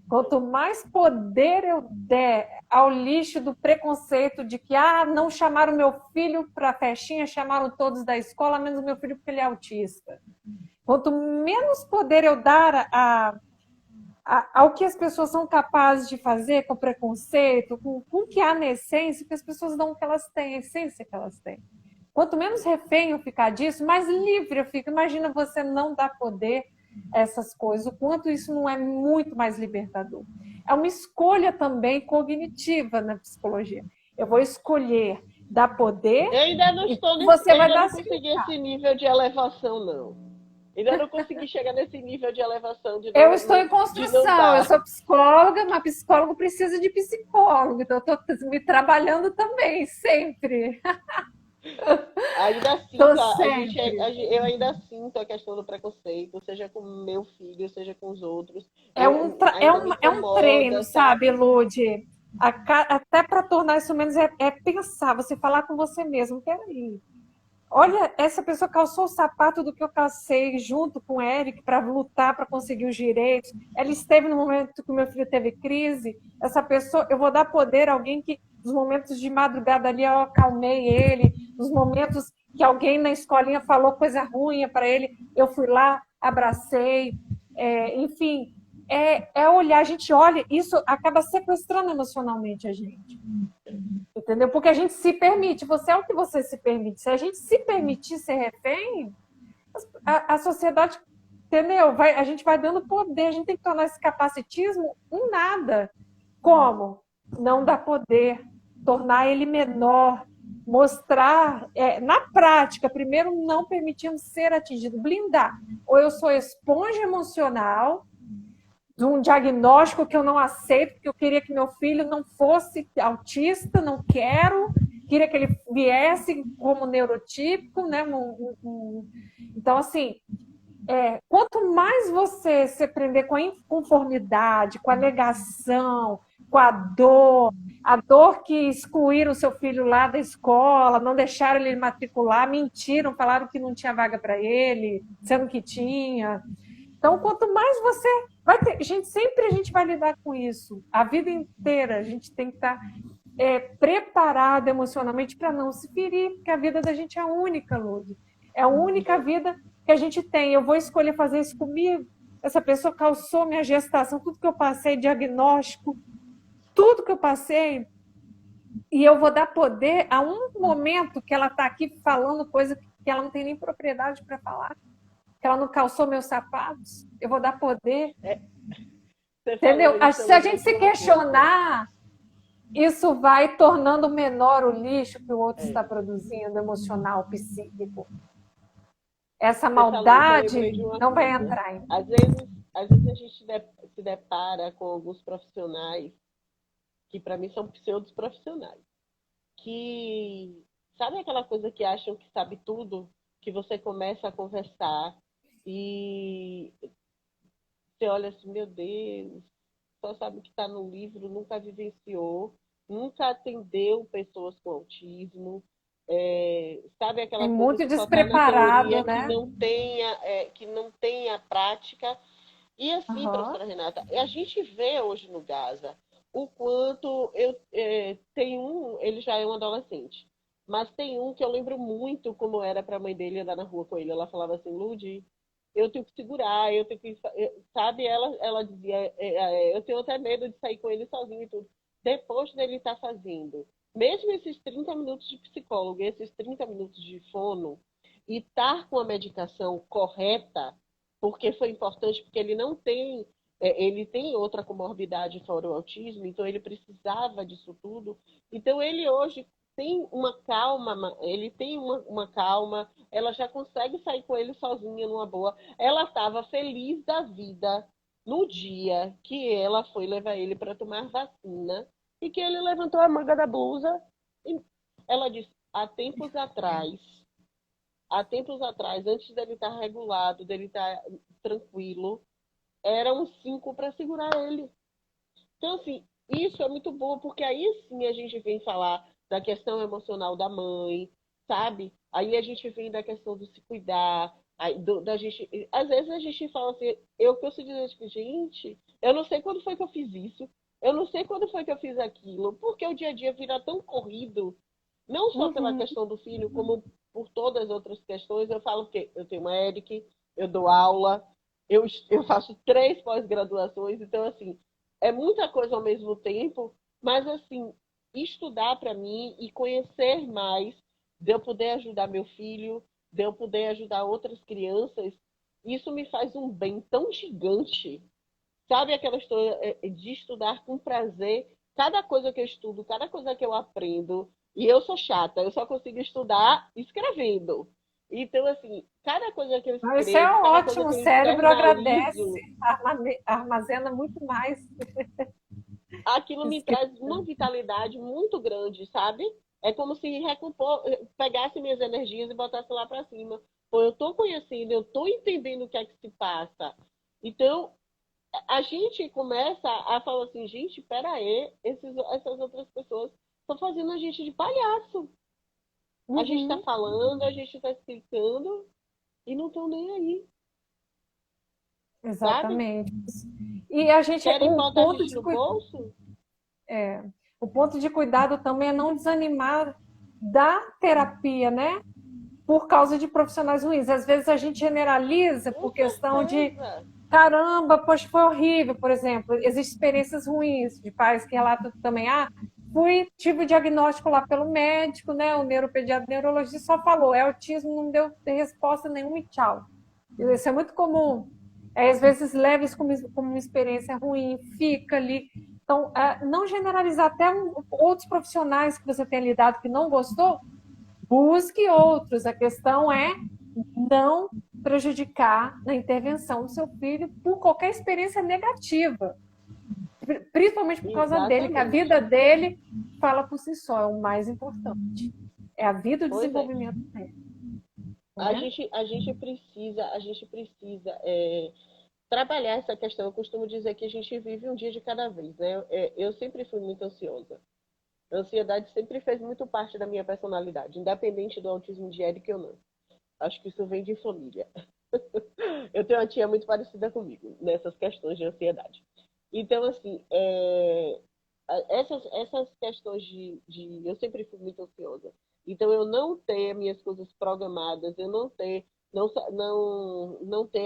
Quanto mais poder eu der ao lixo do preconceito de que não chamaram meu filho para a festinha, chamaram todos da escola, menos o meu filho porque ele é autista. Quanto menos poder eu dar ao que as pessoas são capazes de fazer com preconceito, com o que há na essência, porque as pessoas dão o que elas têm, a essência que elas têm. Quanto menos refém eu ficar disso, mais livre eu fico. Imagina você não dar poder a essas coisas, o quanto isso não é muito mais libertador. É uma escolha também cognitiva na psicologia. Eu vou escolher dar poder Eu ainda não e estou nesse, você eu vai ainda dar não consegui esse nível de elevação, não. Ainda não consegui chegar nesse nível de elevação, Eu estou em de não construção, eu dar. sou psicóloga, mas psicólogo precisa de psicólogo, então eu estou me trabalhando também, sempre. Ainda Estou sinto, sempre. eu ainda sinto a questão do preconceito, seja com meu filho, seja com os outros. É Ainda me é um treino, incomoda, sabe, sabe? Lude? Até para tornar isso menos é pensar, você falar com você mesmo. Peraí, olha, essa pessoa calçou o sapato do que eu calcei junto com o Eric para lutar, para conseguir os direitos. Ela esteve no momento que o meu filho teve crise. Essa pessoa, eu vou dar poder a alguém que, nos momentos de madrugada ali, eu acalmei ele, nos momentos que alguém na escolinha falou coisa ruim para ele, eu fui lá, abracei, enfim, olhar, a gente olha, isso acaba sequestrando emocionalmente a gente, entendeu? Porque a gente se permite, você é o que você se permite. Se a gente se permitir ser refém, a sociedade, entendeu? A gente vai dando poder, a gente tem que tornar esse capacitismo um nada. Como? Não dar poder, tornar ele menor, mostrar, na prática, primeiro não permitindo ser atingido, blindar. Ou eu sou esponja emocional de um diagnóstico que eu não aceito, porque eu queria que meu filho não fosse autista, não quero, queria que ele viesse como neurotípico, né? Então, assim, quanto mais você se prender com a inconformidade, com a negação, com a dor que excluíram o seu filho lá da escola, não deixaram ele matricular, mentiram, falaram que não tinha vaga para ele, sendo que tinha. Então, quanto mais você vai ter, sempre a gente vai lidar com isso, a vida inteira a gente tem que estar preparado emocionalmente para não se ferir, porque a vida da gente é única, Lud. É a única vida que a gente tem. Eu vou escolher fazer isso comigo. Essa pessoa causou minha gestação, tudo que eu passei, diagnóstico, tudo que eu passei, e eu vou dar poder a um momento que ela está aqui falando coisa que ela não tem nem propriedade para falar, que ela não calçou meus sapatos. Eu vou dar poder. Entendeu? Se a gente se questionar, isso vai tornando menor o lixo que o outro está produzindo, emocional, psíquico. Essa maldade não vai entrar. Às vezes a gente se depara com alguns profissionais que para mim são pseudos profissionais, que sabe aquela coisa que acham que sabe tudo, que você começa a conversar e você olha assim, meu Deus, só sabe o que está no livro, nunca vivenciou, nunca atendeu pessoas com autismo, sabe aquela coisa muito que despreparado, só tá na teoria, né? Que não tenha prática. E assim, professora Renata, a gente vê hoje no Gaza o quanto tem ele já é um adolescente, mas tem um que eu lembro muito como era para a mãe dele andar na rua com ele. Ela falava assim, Ludi, eu tenho que segurar, eu tenho que, sabe? Ela dizia, eu tenho até medo de sair com ele sozinho e tudo. Depois dele estar fazendo, mesmo esses 30 minutos de psicólogo, esses 30 minutos de fono, e estar com a medicação correta, porque foi importante, porque ele não tem, ele tem outra comorbidade fora o autismo, então ele precisava disso tudo. Então ele hoje tem uma calma, ele tem uma calma, ela já consegue sair com ele sozinha numa boa. Ela estava feliz da vida no dia que ela foi levar ele para tomar vacina e que ele levantou a manga da blusa e ela disse, há tempos atrás, antes dele estar regulado, dele estar tranquilo, eram 5 para segurar ele. Então, assim, isso é muito bom, porque aí sim a gente vem falar da questão emocional da mãe, sabe? Aí a gente vem da questão do se cuidar, da gente... Às vezes a gente fala assim, eu posso dizer, tipo, gente, eu não sei quando foi que eu fiz isso, eu não sei quando foi que eu fiz aquilo, porque o dia a dia vira tão corrido, não só pela questão do filho, como por todas as outras questões. Eu falo que eu tenho uma ERIC, eu dou aula, eu faço 3 pós-graduações, então, assim, é muita coisa ao mesmo tempo, mas, assim, estudar para mim e conhecer mais, de eu poder ajudar meu filho, de eu poder ajudar outras crianças, isso me faz um bem tão gigante. Sabe aquela história de estudar com prazer? Cada coisa que eu estudo, cada coisa que eu aprendo, e eu sou chata, eu só consigo estudar escrevendo. Então, assim, cada coisa que eu isso é escrevo, cada coisa ótimo, que o eu cérebro agradece, internalizo, armazena muito mais. aquilo me traz uma vitalidade muito grande, sabe? É como se pegasse minhas energias e botasse lá para cima. Pô, eu estou conhecendo, eu estou entendendo o que é que se passa. Então, a gente começa a falar assim, gente, peraí, essas outras pessoas estão fazendo a gente de palhaço. A gente está falando, a gente está explicando e não estão nem aí. Exatamente. Sabe? E a gente, Querem botar a gente no bolso? O ponto de cuidado também é não desanimar da terapia, né? por causa de profissionais ruins. Às vezes a gente generaliza Com por questão de certeza. caramba, poxa, foi horrível, por exemplo. Existem experiências ruins de pais que relatam também, tive o diagnóstico lá pelo médico, né? O neuropediatra, o neurologista só falou, é autismo, não deu resposta nenhuma e tchau. Isso é muito comum. Às vezes leva isso como uma experiência ruim, fica ali. Então, não generalizar até outros profissionais que você tenha lidado que não gostou, busque outros. A questão é não prejudicar na intervenção do seu filho por qualquer experiência negativa. Principalmente por causa dele, que a Exatamente. vida dele fala por si só, é o mais importante. É a vida e o Pois é. desenvolvimento dele. A Né? gente, a gente precisa trabalhar essa questão. Eu costumo dizer que a gente vive um dia de cada vez, né? Eu sempre fui muito ansiosa. A ansiedade sempre fez muito parte da minha personalidade, independente do autismo de Eric ou não. Acho que isso vem de família. Eu tenho uma tia muito parecida comigo nessas questões de ansiedade. Então, assim, essas questões eu sempre fui muito ansiosa. Então, eu não ter minhas coisas programadas, eu não ter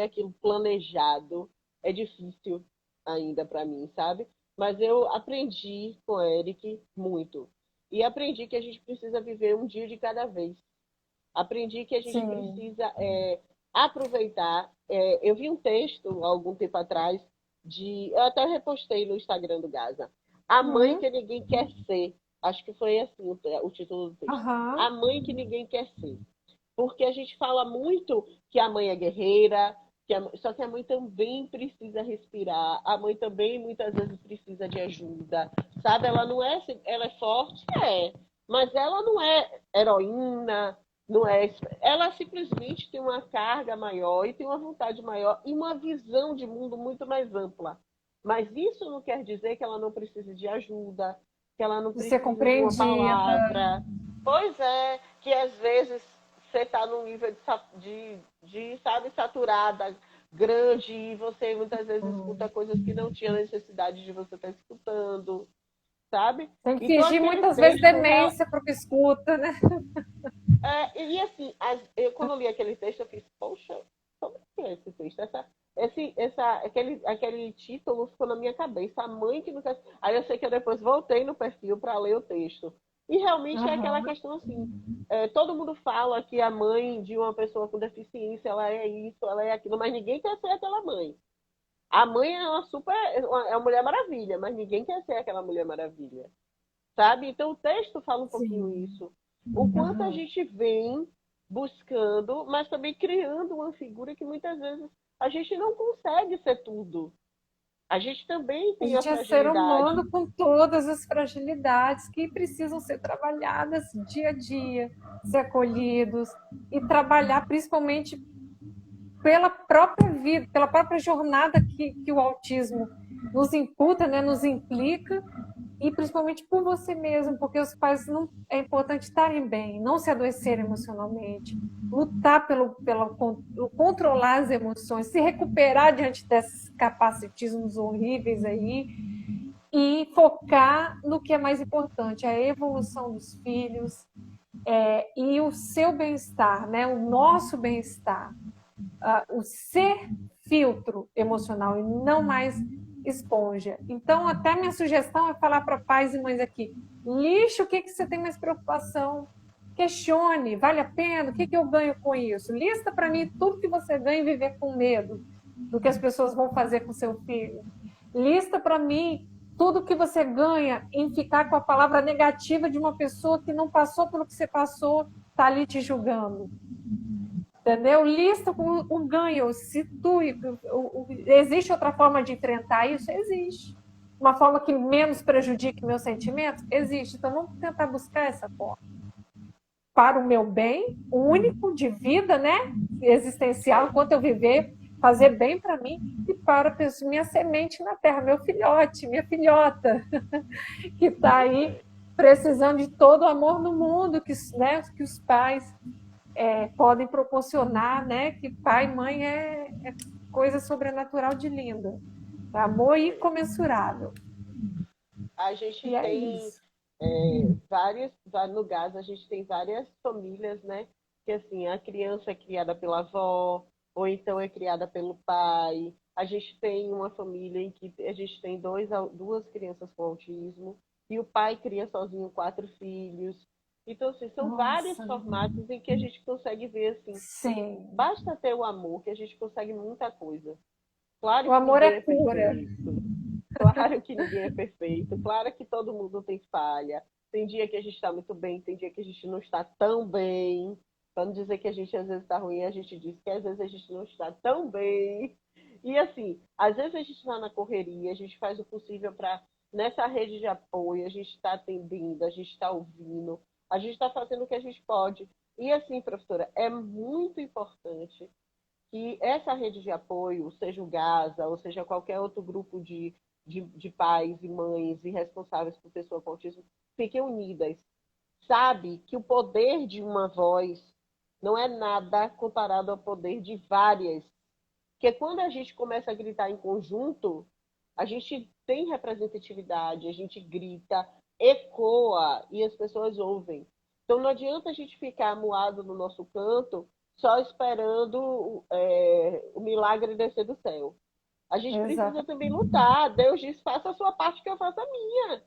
aquilo planejado, é difícil ainda para mim, sabe? Mas eu aprendi com o Eric muito. E aprendi que a gente precisa viver um dia de cada vez. Aprendi que a gente Sim. precisa aproveitar. Eu vi um texto há algum tempo atrás eu até repostei no Instagram do Gaza. A mãe Uhum. que ninguém quer ser. Acho que foi assim o título do texto. Aham. A mãe que ninguém quer ser. Porque a gente fala muito que a mãe é guerreira, só que a mãe também precisa respirar, a mãe também muitas vezes precisa de ajuda, sabe? Ela é forte, mas ela não é heroína, não é, ela simplesmente tem uma carga maior e tem uma vontade maior e uma visão de mundo muito mais ampla. Mas isso não quer dizer que ela não precise de ajuda, que ela não De ser precisa de uma compreendida. palavra. Pois é, que às vezes você está num nível sabe, saturada, grande, e você muitas vezes escuta Uhum. coisas que não tinha necessidade de você estar escutando, sabe? Tem que Então fingir aquele muitas vezes texto demência para o que escuta, né? e assim, quando eu li aquele texto, eu fiz, poxa, como é que é esse texto? Aquele título ficou na minha cabeça, a mãe que não quer. Aí eu sei que eu depois voltei no perfil para ler o texto. E realmente é aquela Uhum. questão assim, todo mundo fala que a mãe de uma pessoa com deficiência, ela é isso, ela é aquilo, mas ninguém quer ser aquela mãe. A mãe é uma Mulher Maravilha, mas ninguém quer ser aquela Mulher Maravilha, sabe? Então o texto fala um pouquinho Sim. isso. O quanto a Uhum. gente vem buscando, mas também criando uma figura que muitas vezes a gente não consegue ser tudo. A gente também A tem a gente é ser fragilidade. humano com todas as fragilidades que precisam ser trabalhadas dia a dia, ser acolhidos e trabalhar principalmente pela própria vida, pela própria jornada que o autismo nos imputa, né, nos implica, e principalmente por você mesmo, porque os pais não é importante estarem bem, não se adoecerem emocionalmente, lutar controlar as emoções, se recuperar diante desses capacitismos horríveis aí e focar no que é mais importante, a evolução dos filhos, e o seu bem-estar, né? O nosso bem-estar, o ser filtro emocional e não mais esponja. Então, até minha sugestão é falar para pais e mães aqui: lixe o que você tem mais preocupação, questione, vale a pena? O que eu ganho com isso? Lista para mim tudo que você ganha em viver com medo do que as pessoas vão fazer com seu filho. Lista para mim tudo que você ganha em ficar com a palavra negativa de uma pessoa que não passou pelo que você passou, está ali te julgando. Entendeu? Lista o ganho, situe. Existe outra forma de enfrentar isso? Existe. Uma forma que menos prejudique meus sentimentos? Existe. Então vamos tentar buscar essa forma. Para o meu bem, único de vida, né? Existencial, enquanto eu viver, fazer bem para mim e para minha semente na terra, meu filhote, minha filhota, que está Pois aí é. precisando de todo o amor no mundo que os pais podem proporcionar, né? Que pai e mãe é coisa sobrenatural de linda. Amor incomensurável. A gente E é tem isso. no Gaza, a gente tem várias famílias, né? que assim, a criança é criada pela avó, ou então é criada pelo pai. A gente tem uma família em que a gente tem duas crianças com autismo, e o pai cria sozinho 4 filhos. Então, assim, são vários Nossa, formatos em que a gente consegue ver assim, sim. basta ter o amor que a gente consegue muita coisa. Claro O que amor é ninguém é cura. perfeito. Claro que ninguém é perfeito. Claro que todo mundo tem falha. Tem dia que a gente está muito bem, tem dia que a gente não está tão bem. Para não dizer que a gente às vezes está ruim, a gente diz que às vezes a gente não está tão bem. E assim, às vezes a gente está na correria, a gente faz o possível para, nessa rede de apoio, a gente está atendendo, a gente está ouvindo, a gente está fazendo o que a gente pode. E assim, professora, é muito importante que essa rede de apoio, seja o GASA, ou seja qualquer outro grupo de pais e mães e responsáveis por pessoa com autismo, fiquem unidas. Sabe que o poder de uma voz não é nada comparado ao poder de várias. Porque quando a gente começa a gritar em conjunto, a gente tem representatividade, a gente grita, ecoa e as pessoas ouvem. Então não adianta a gente ficar amuado no nosso canto só esperando o milagre descer do céu. A gente precisa também Exatamente. lutar. Deus diz, faça a sua parte que eu faço a minha.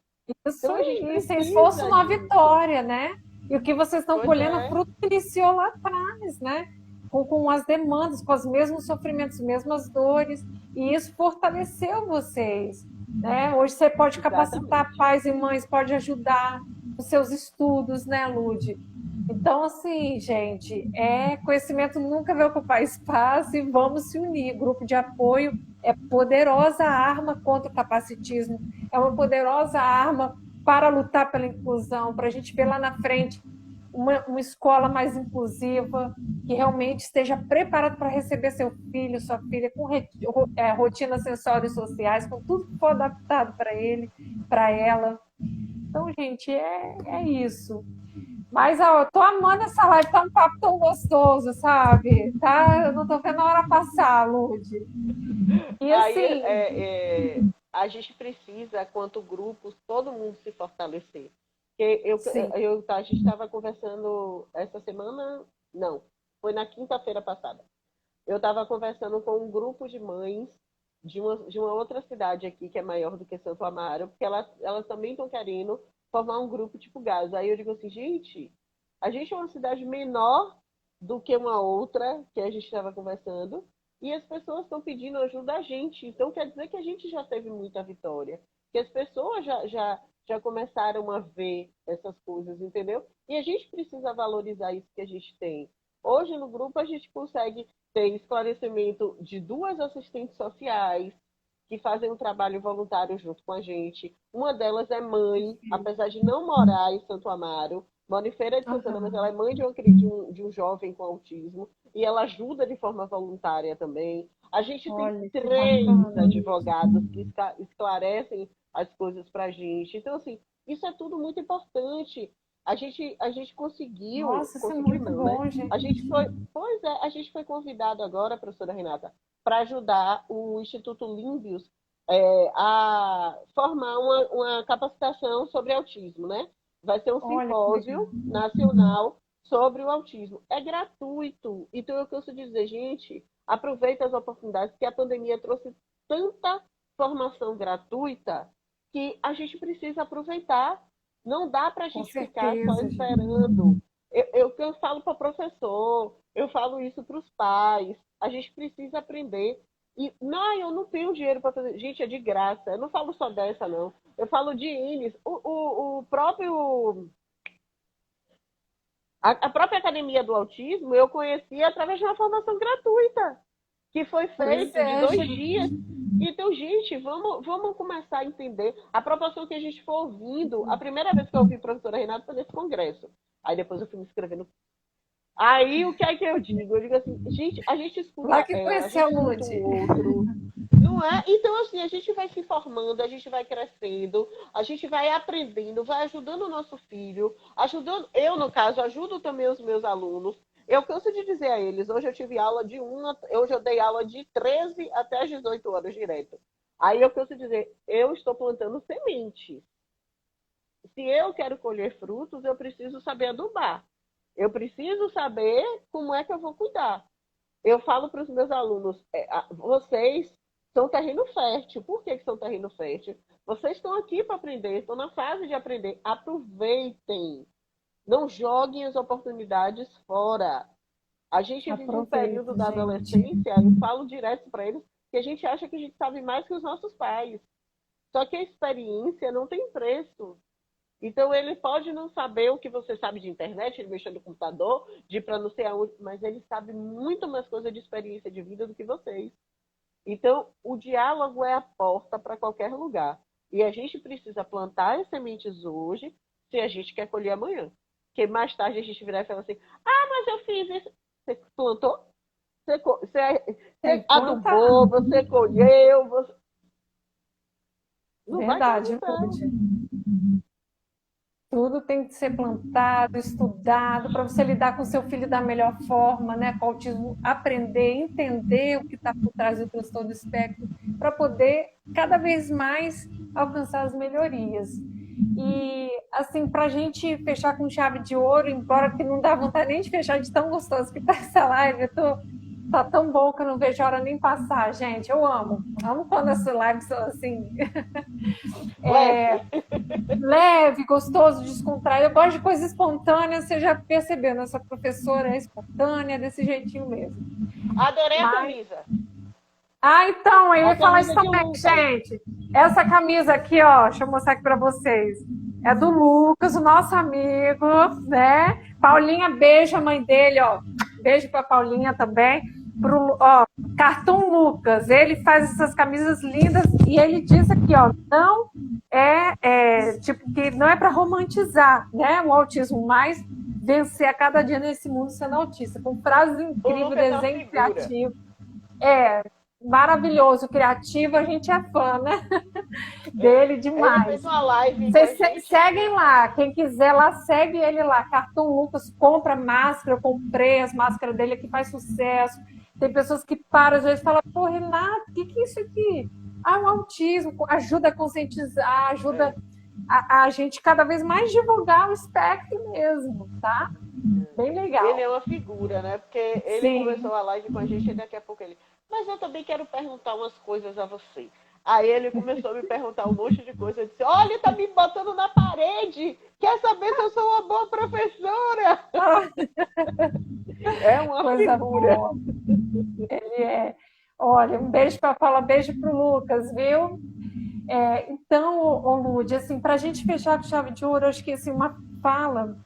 Isso Então a gente aí, sem esforço precisa não há disso. vitória, né? E o que vocês estão Pois colhendo é é, fruto que iniciou lá atrás, né? Com as demandas, com os mesmos sofrimentos, mesmas dores, e isso fortaleceu vocês, né? Hoje você pode capacitar exatamente. pais e mães, pode ajudar os seus estudos, né, Lude? Então, assim, gente, conhecimento nunca vai ocupar espaço e vamos se unir. Grupo de apoio é poderosa arma contra o capacitismo, é uma poderosa arma para lutar pela inclusão, para a gente ver lá na frente uma escola mais inclusiva, que realmente esteja preparada para receber seu filho, sua filha, com rotinas sensórias e sociais, com tudo que for adaptado para ele, para ela. Então, gente, é isso. Mas ó, eu tô amando essa live, tá um papo tão gostoso, sabe? Tá, eu não tô vendo a hora passar, Lude. E Aí assim, a gente precisa, quanto grupos, todo mundo se fortalecer. Porque sim, a gente estava conversando essa semana, não, foi na quinta-feira passada. Eu estava conversando com um grupo de mães de uma outra cidade aqui, que é maior do que Santo Amaro, porque elas também estão querendo formar um grupo tipo Gaza. Aí eu digo assim, gente, a gente é uma cidade menor do que uma outra que a gente estava conversando, e as pessoas estão pedindo ajuda a gente. Então quer dizer que a gente já teve muita vitória, que as pessoas já começaram a ver essas coisas, entendeu? E a gente precisa valorizar isso que a gente tem. Hoje no grupo a gente consegue ter esclarecimento de duas assistentes sociais que fazem um trabalho voluntário junto com a gente. Uma delas é mãe, apesar de não morar em Santo Amaro, mora em Feira de Santana, mas ela é uhum. mãe de um jovem com autismo e ela ajuda de forma voluntária também. A gente tem Olha que 3 bacana. advogados que esclarecem as coisas para a gente. Então, assim, isso é tudo muito importante. A gente Nossa, isso é conseguiu muito não, né? bom, gente. Pois é, a gente foi convidado agora, professora Renata, para ajudar o Instituto Límbios a formar uma capacitação sobre autismo, né? Vai ser um Olha que legal. simpósio nacional sobre o autismo. É gratuito. Então eu canso de dizer, gente, aproveita as oportunidades, que a pandemia trouxe tanta formação gratuita que a gente precisa aproveitar. Não dá para a Com gente ficar só certeza, gente. esperando. Eu falo para o professor, eu falo isso para os pais. A gente precisa aprender. E, não, eu não tenho dinheiro para fazer. Gente, é de graça. Eu não falo só dessa, não. Eu falo de Ines. O próprio. A própria Academia do Autismo eu conheci através de uma formação gratuita, que foi Pois feito de é, 2 dias. gente. Então, gente, vamos começar a entender a proporção que a gente for ouvindo. A primeira vez que eu ouvi a professora Renata foi nesse congresso. Aí depois eu fui me inscrevendo. Aí o que é que eu digo? Eu digo assim, gente, a gente Lá escuta que ela, a conheceu gente a escuta um Lude. outro. Não é? Então, assim, a gente vai se formando, a gente vai crescendo, a gente vai aprendendo, vai ajudando o nosso filho, ajudando. Eu, no caso, ajudo também os meus alunos. Eu canso de dizer a eles, hoje eu tive aula hoje eu dei aula de 13 até as 18 horas direto. Aí eu canso de dizer, eu estou plantando sementes. Se eu quero colher frutos, eu preciso saber adubar. Eu preciso saber como é que eu vou cuidar. Eu falo para os meus alunos, vocês são terreno fértil. Por que são terreno fértil? Vocês estão aqui para aprender, estão na fase de aprender. Aproveitem. Não joguem as oportunidades fora. A gente vive um período da adolescência, eu falo direto para eles, que a gente acha que a gente sabe mais que os nossos pais. Só que a experiência não tem preço. Então, ele pode não saber o que você sabe de internet, ele mexendo no computador, de ir para não sei aonde, mas ele sabe muito mais coisa de experiência de vida do que vocês. Então, o diálogo é a porta para qualquer lugar. E a gente precisa plantar as sementes hoje, se a gente quer colher amanhã. Porque mais tarde a gente virar e falar assim, mas eu fiz isso. Você plantou? Você adubou, você colheu, você... Não verdade, verdade. Tudo tem que ser plantado, estudado, para você lidar com seu filho da melhor forma, né? Com o autismo, aprender, entender o que está por trás do transtorno do espectro, para poder cada vez mais alcançar as melhorias. E, assim, para a gente fechar com chave de ouro, embora que não dá vontade nem de fechar de tão gostoso que está essa live, tá tão bom que eu não vejo a hora nem passar, gente. Eu amo quando essa live são assim. Leve, gostoso, descontraído. Eu gosto de coisa espontânea, você já percebeu, nossa professora é espontânea, desse jeitinho mesmo. Adorei a camisa. Então, eu ia falar isso também, gente. Essa camisa aqui, ó, deixa eu mostrar aqui para vocês. É do Lucas, o nosso amigo, né? Paulinha, beijo a mãe dele, ó. Beijo para Paulinha também. Cartoon Lucas, ele faz essas camisas lindas e ele diz aqui, ó, não tipo que não é para romantizar, né, o autismo, mas vencer a cada dia nesse mundo sendo autista, com frases incríveis, desenho criativo, maravilhoso, criativo, a gente é fã, né, dele demais. Ele fez uma live. Vocês seguem lá, quem quiser lá, segue ele lá, Cartoon Lucas, compra máscara, eu comprei as máscaras dele aqui, faz sucesso. Tem pessoas que param, às vezes, e falam, pô, Renato, o que é isso aqui? O autismo ajuda a conscientizar, ajuda a gente cada vez mais divulgar o espectro mesmo, tá? Bem legal. Ele é uma figura, né? Porque ele começou a live com a gente e daqui a pouco ele... Mas eu também quero perguntar umas coisas a você. Aí ele começou a me perguntar um monte de coisa. Eu disse, olha, tá me botando na parede. Quer saber se eu sou uma boa professora? É uma coisa figura. Boa. Ele é. Olha, um beijo para a Paula, beijo para o Lucas, viu? Então, Lud, assim, para a gente fechar com chave de ouro, acho que assim, uma fala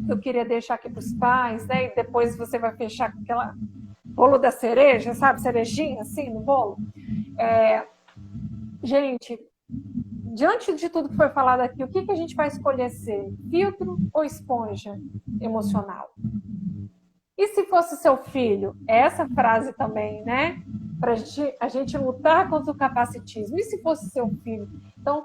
que eu queria deixar aqui para os pais, né? E depois você vai fechar com aquela bolo da cereja, sabe? Cerejinha, assim, no bolo. Gente, diante de tudo que foi falado aqui, o que a gente vai escolher ser? Filtro ou esponja emocional? E se fosse seu filho? Essa frase também, né? Para a gente lutar contra o capacitismo. E se fosse seu filho? Então,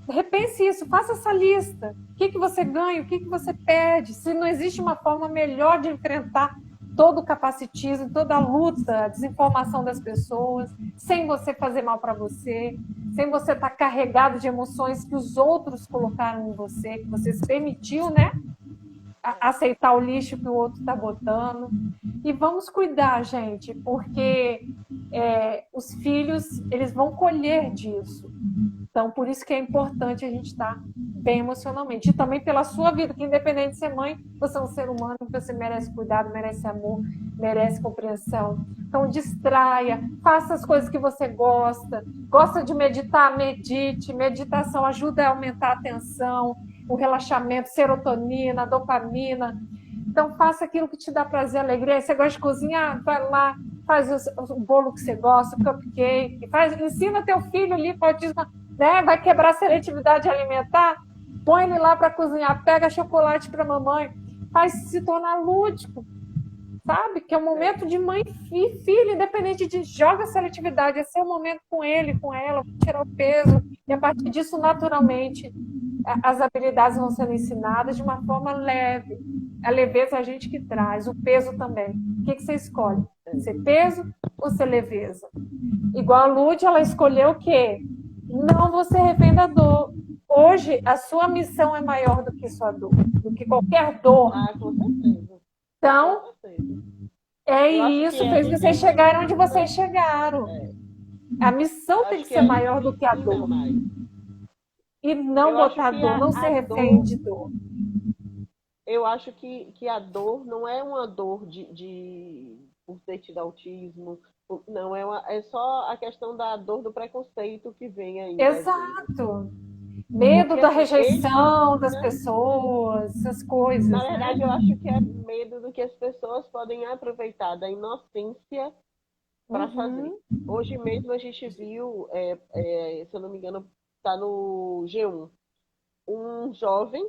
repense isso, faça essa lista. O que você ganha, o que você perde? Se não existe uma forma melhor de enfrentar todo o capacitismo, toda a luta, a desinformação das pessoas, sem você fazer mal para você, sem você estar carregado de emoções que os outros colocaram em você, que você se permitiu, né? Aceitar o lixo que o outro está botando. E vamos cuidar, gente, porque os filhos, eles vão colher disso. Então, por isso que é importante a gente estar bem emocionalmente. E também pela sua vida, que independente de ser mãe, você é um ser humano, você merece cuidado, merece amor, merece compreensão. Então, distraia, faça as coisas que você gosta. Gosta de meditar? Medite. Meditação ajuda a aumentar a atenção, o relaxamento, serotonina, dopamina. Então, faça aquilo que te dá prazer, alegria. Você gosta de cozinhar? Vai lá, faz o bolo que você gosta, o cupcake. Ensina teu filho ali para o autismo, né? Vai quebrar a seletividade alimentar? Põe ele lá para cozinhar. Pega chocolate para mamãe. Faz se tornar lúdico, sabe? Que é um momento de mãe e filho, independente de joga a seletividade. Esse é o momento com ele, com ela, tirar o peso. E a partir disso, naturalmente, as habilidades vão sendo ensinadas de uma forma leve. A leveza é a gente que traz, o peso também. O que você escolhe? Ser peso ou ser leveza? Igual a Lud, ela escolheu o quê? Não vou ser refém da dor. hoje a sua missão é maior do que sua dor, do que qualquer dor. Com certeza. Então, Com certeza. é isso, fez vocês chegarem onde vocês chegaram. A missão tem que ser maior do que a dor. E não botar dor, não ser refém de dor. Eu acho que a dor não é uma dor por ter tido autismo, não, é só a questão da dor do preconceito que vem aí. Exato. Medo da rejeição das pessoas, essas coisas. Na verdade, eu acho que é medo do que as pessoas podem aproveitar da inocência para fazer. Hoje mesmo a gente viu, se eu não me engano, está no G1, um jovem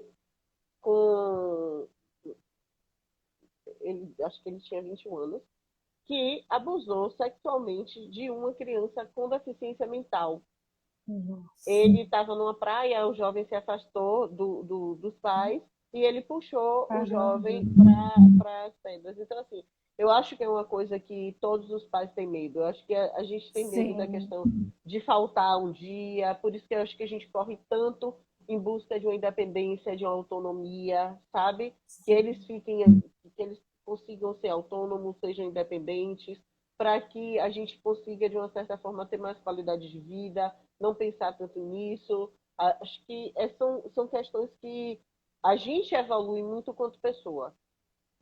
acho que ele tinha 21 anos, que abusou sexualmente de uma criança com deficiência mental. Nossa. Ele estava numa praia, o jovem se afastou dos pais e ele puxou o jovem para as pedras. Então, assim, eu acho que é uma coisa que todos os pais têm medo. Eu acho que a gente tem medo da questão de faltar um dia, por isso que eu acho que a gente corre tanto em busca de uma independência, de uma autonomia, sabe? Que eles consigam ser autônomos, sejam independentes, para que a gente consiga, de uma certa forma, ter mais qualidade de vida, não pensar tanto nisso. Acho que são questões que a gente evolui muito quanto pessoa.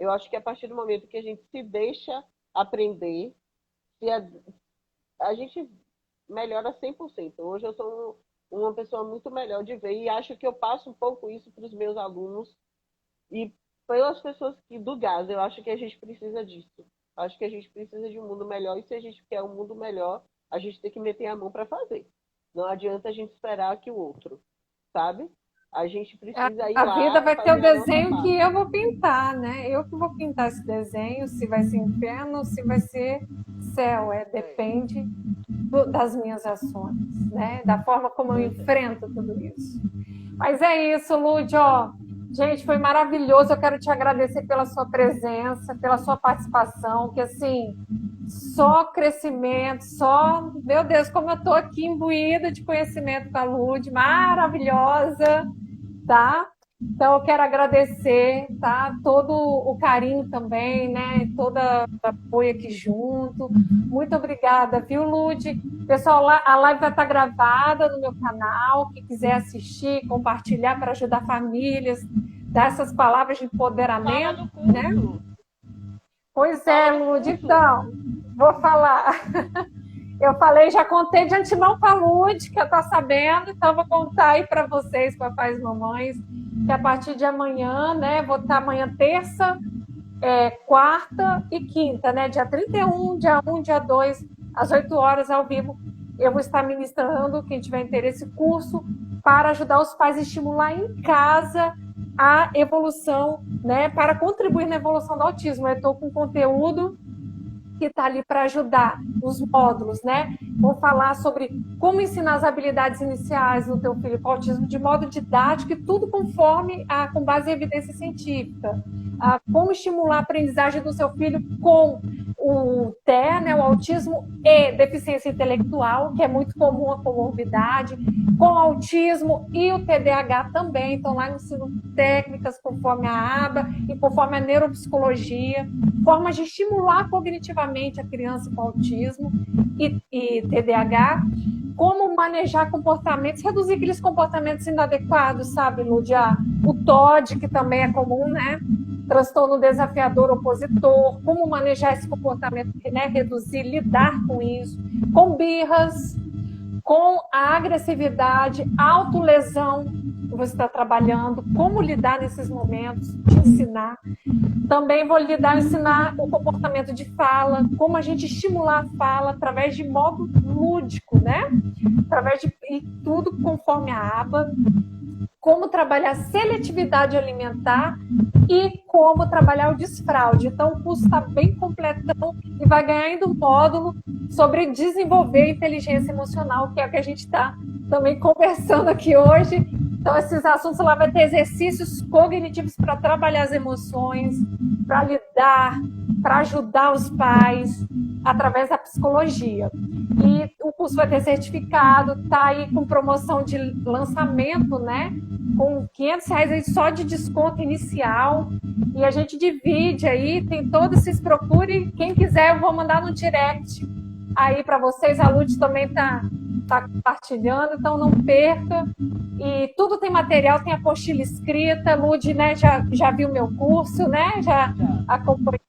Eu acho que a partir do momento que a gente se deixa aprender, a gente melhora 100%. Hoje eu sou uma pessoa muito melhor de ver e acho que eu passo um pouco isso para os meus alunos e pelas pessoas do GAS. Eu acho que a gente precisa disso. Acho que a gente precisa de um mundo melhor e se a gente quer um mundo melhor, a gente tem que meter a mão para fazer. Não adianta a gente esperar que o outro, sabe? A gente precisa ir lá. A vida vai ter o desenho que eu vou pintar, né? Eu que vou pintar esse desenho, se vai ser inferno, se vai ser céu. Depende das minhas ações, né? Da forma como eu enfrento tudo isso. Mas é isso, Lud, ó. Gente, foi maravilhoso. Eu quero te agradecer pela sua presença, pela sua participação, que assim, só crescimento, meu Deus, como eu estou aqui imbuída de conhecimento com a Lud, maravilhosa, tá? Então eu quero agradecer, tá? Todo o carinho também, né? Todo o apoio aqui junto. Muito obrigada, viu, Lud? Pessoal, a live vai estar gravada no meu canal. Quem quiser assistir, compartilhar para ajudar famílias, dar essas palavras de empoderamento, né? Pois é, Lud, então, vou falar. Eu falei, já contei de antemão para a Lud, que eu estou sabendo, então vou contar aí para vocês, papais e mamães, que a partir de amanhã, né, vou estar amanhã terça, quarta e quinta, né, dia 31, dia 1, dia 2, às 8 horas ao vivo, eu vou estar ministrando, quem tiver interesse, curso para ajudar os pais a estimular em casa a evolução, né, para contribuir na evolução do autismo. Eu estou com conteúdo que está ali para ajudar os módulos, né? Vou falar sobre como ensinar as habilidades iniciais no teu filho com autismo de modo didático e tudo com base em evidência científica. Como estimular a aprendizagem do seu filho com o TEA, né, o autismo e deficiência intelectual, que é muito comum a comorbidade, com o autismo e o TDAH também. Então, lá eu ensino técnicas conforme a aba e conforme a neuropsicologia, formas de estimular cognitivamente a criança com autismo e TDAH, como manejar comportamentos, reduzir aqueles comportamentos inadequados, sabe, Lúdia? O TOD, que também é comum, né? Transtorno desafiador opositor, como manejar esse comportamento, né? Reduzir, lidar com isso, com birras, com a agressividade, autolesão que você está trabalhando, como lidar nesses momentos, te ensinar. Também vou ensinar o comportamento de fala, como a gente estimular a fala através de modo lúdico, né? E tudo conforme a aba, como trabalhar seletividade alimentar e como trabalhar o desfraude. Então, o curso está bem completão e vai ganhar ainda um módulo sobre desenvolver inteligência emocional, que é o que a gente está também conversando aqui hoje. Então, esses assuntos lá vai ter exercícios cognitivos para trabalhar as emoções, para lidar, para ajudar os pais através da psicologia. E o curso vai ter certificado, está aí com promoção de lançamento, né? Com R$ 500 aí só de desconto inicial. E a gente divide aí, tem todos, vocês procurem. Quem quiser, eu vou mandar no direct aí para vocês. A Lud também está compartilhando, então não perca. E tudo tem material, tem apostila escrita. Lud, né, já viu meu curso, né? Já acompanhou.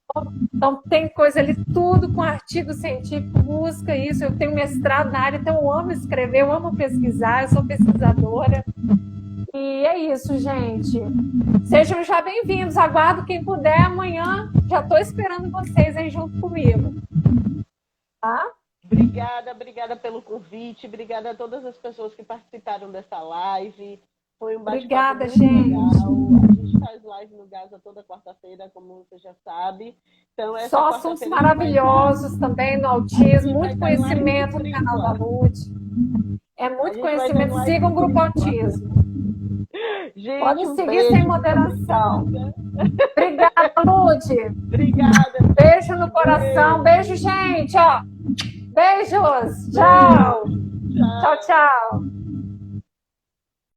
Então tem coisa ali, tudo com artigo científico, busca isso. Eu tenho mestrado na área, então eu amo escrever, eu amo pesquisar, eu sou pesquisadora. E é isso, gente. Sejam já bem-vindos. Aguardo quem puder amanhã. Já estou esperando vocês aí junto comigo. Tá? Obrigada pelo convite. Obrigada a todas as pessoas que participaram dessa live. Foi um bate-papo muito legal. A gente faz live no Gaza toda quarta-feira, como você já sabe. Então, só assuntos maravilhosos também no autismo, muito conhecimento no canal da Lud. É muito conhecimento. Sigam o Grupo Autismo. Gente, pode seguir sem moderação. Obrigada, Lud. Obrigada. Beijo no coração. Beijo, gente. Ó. Beijos. Tchau. Tchau, tchau.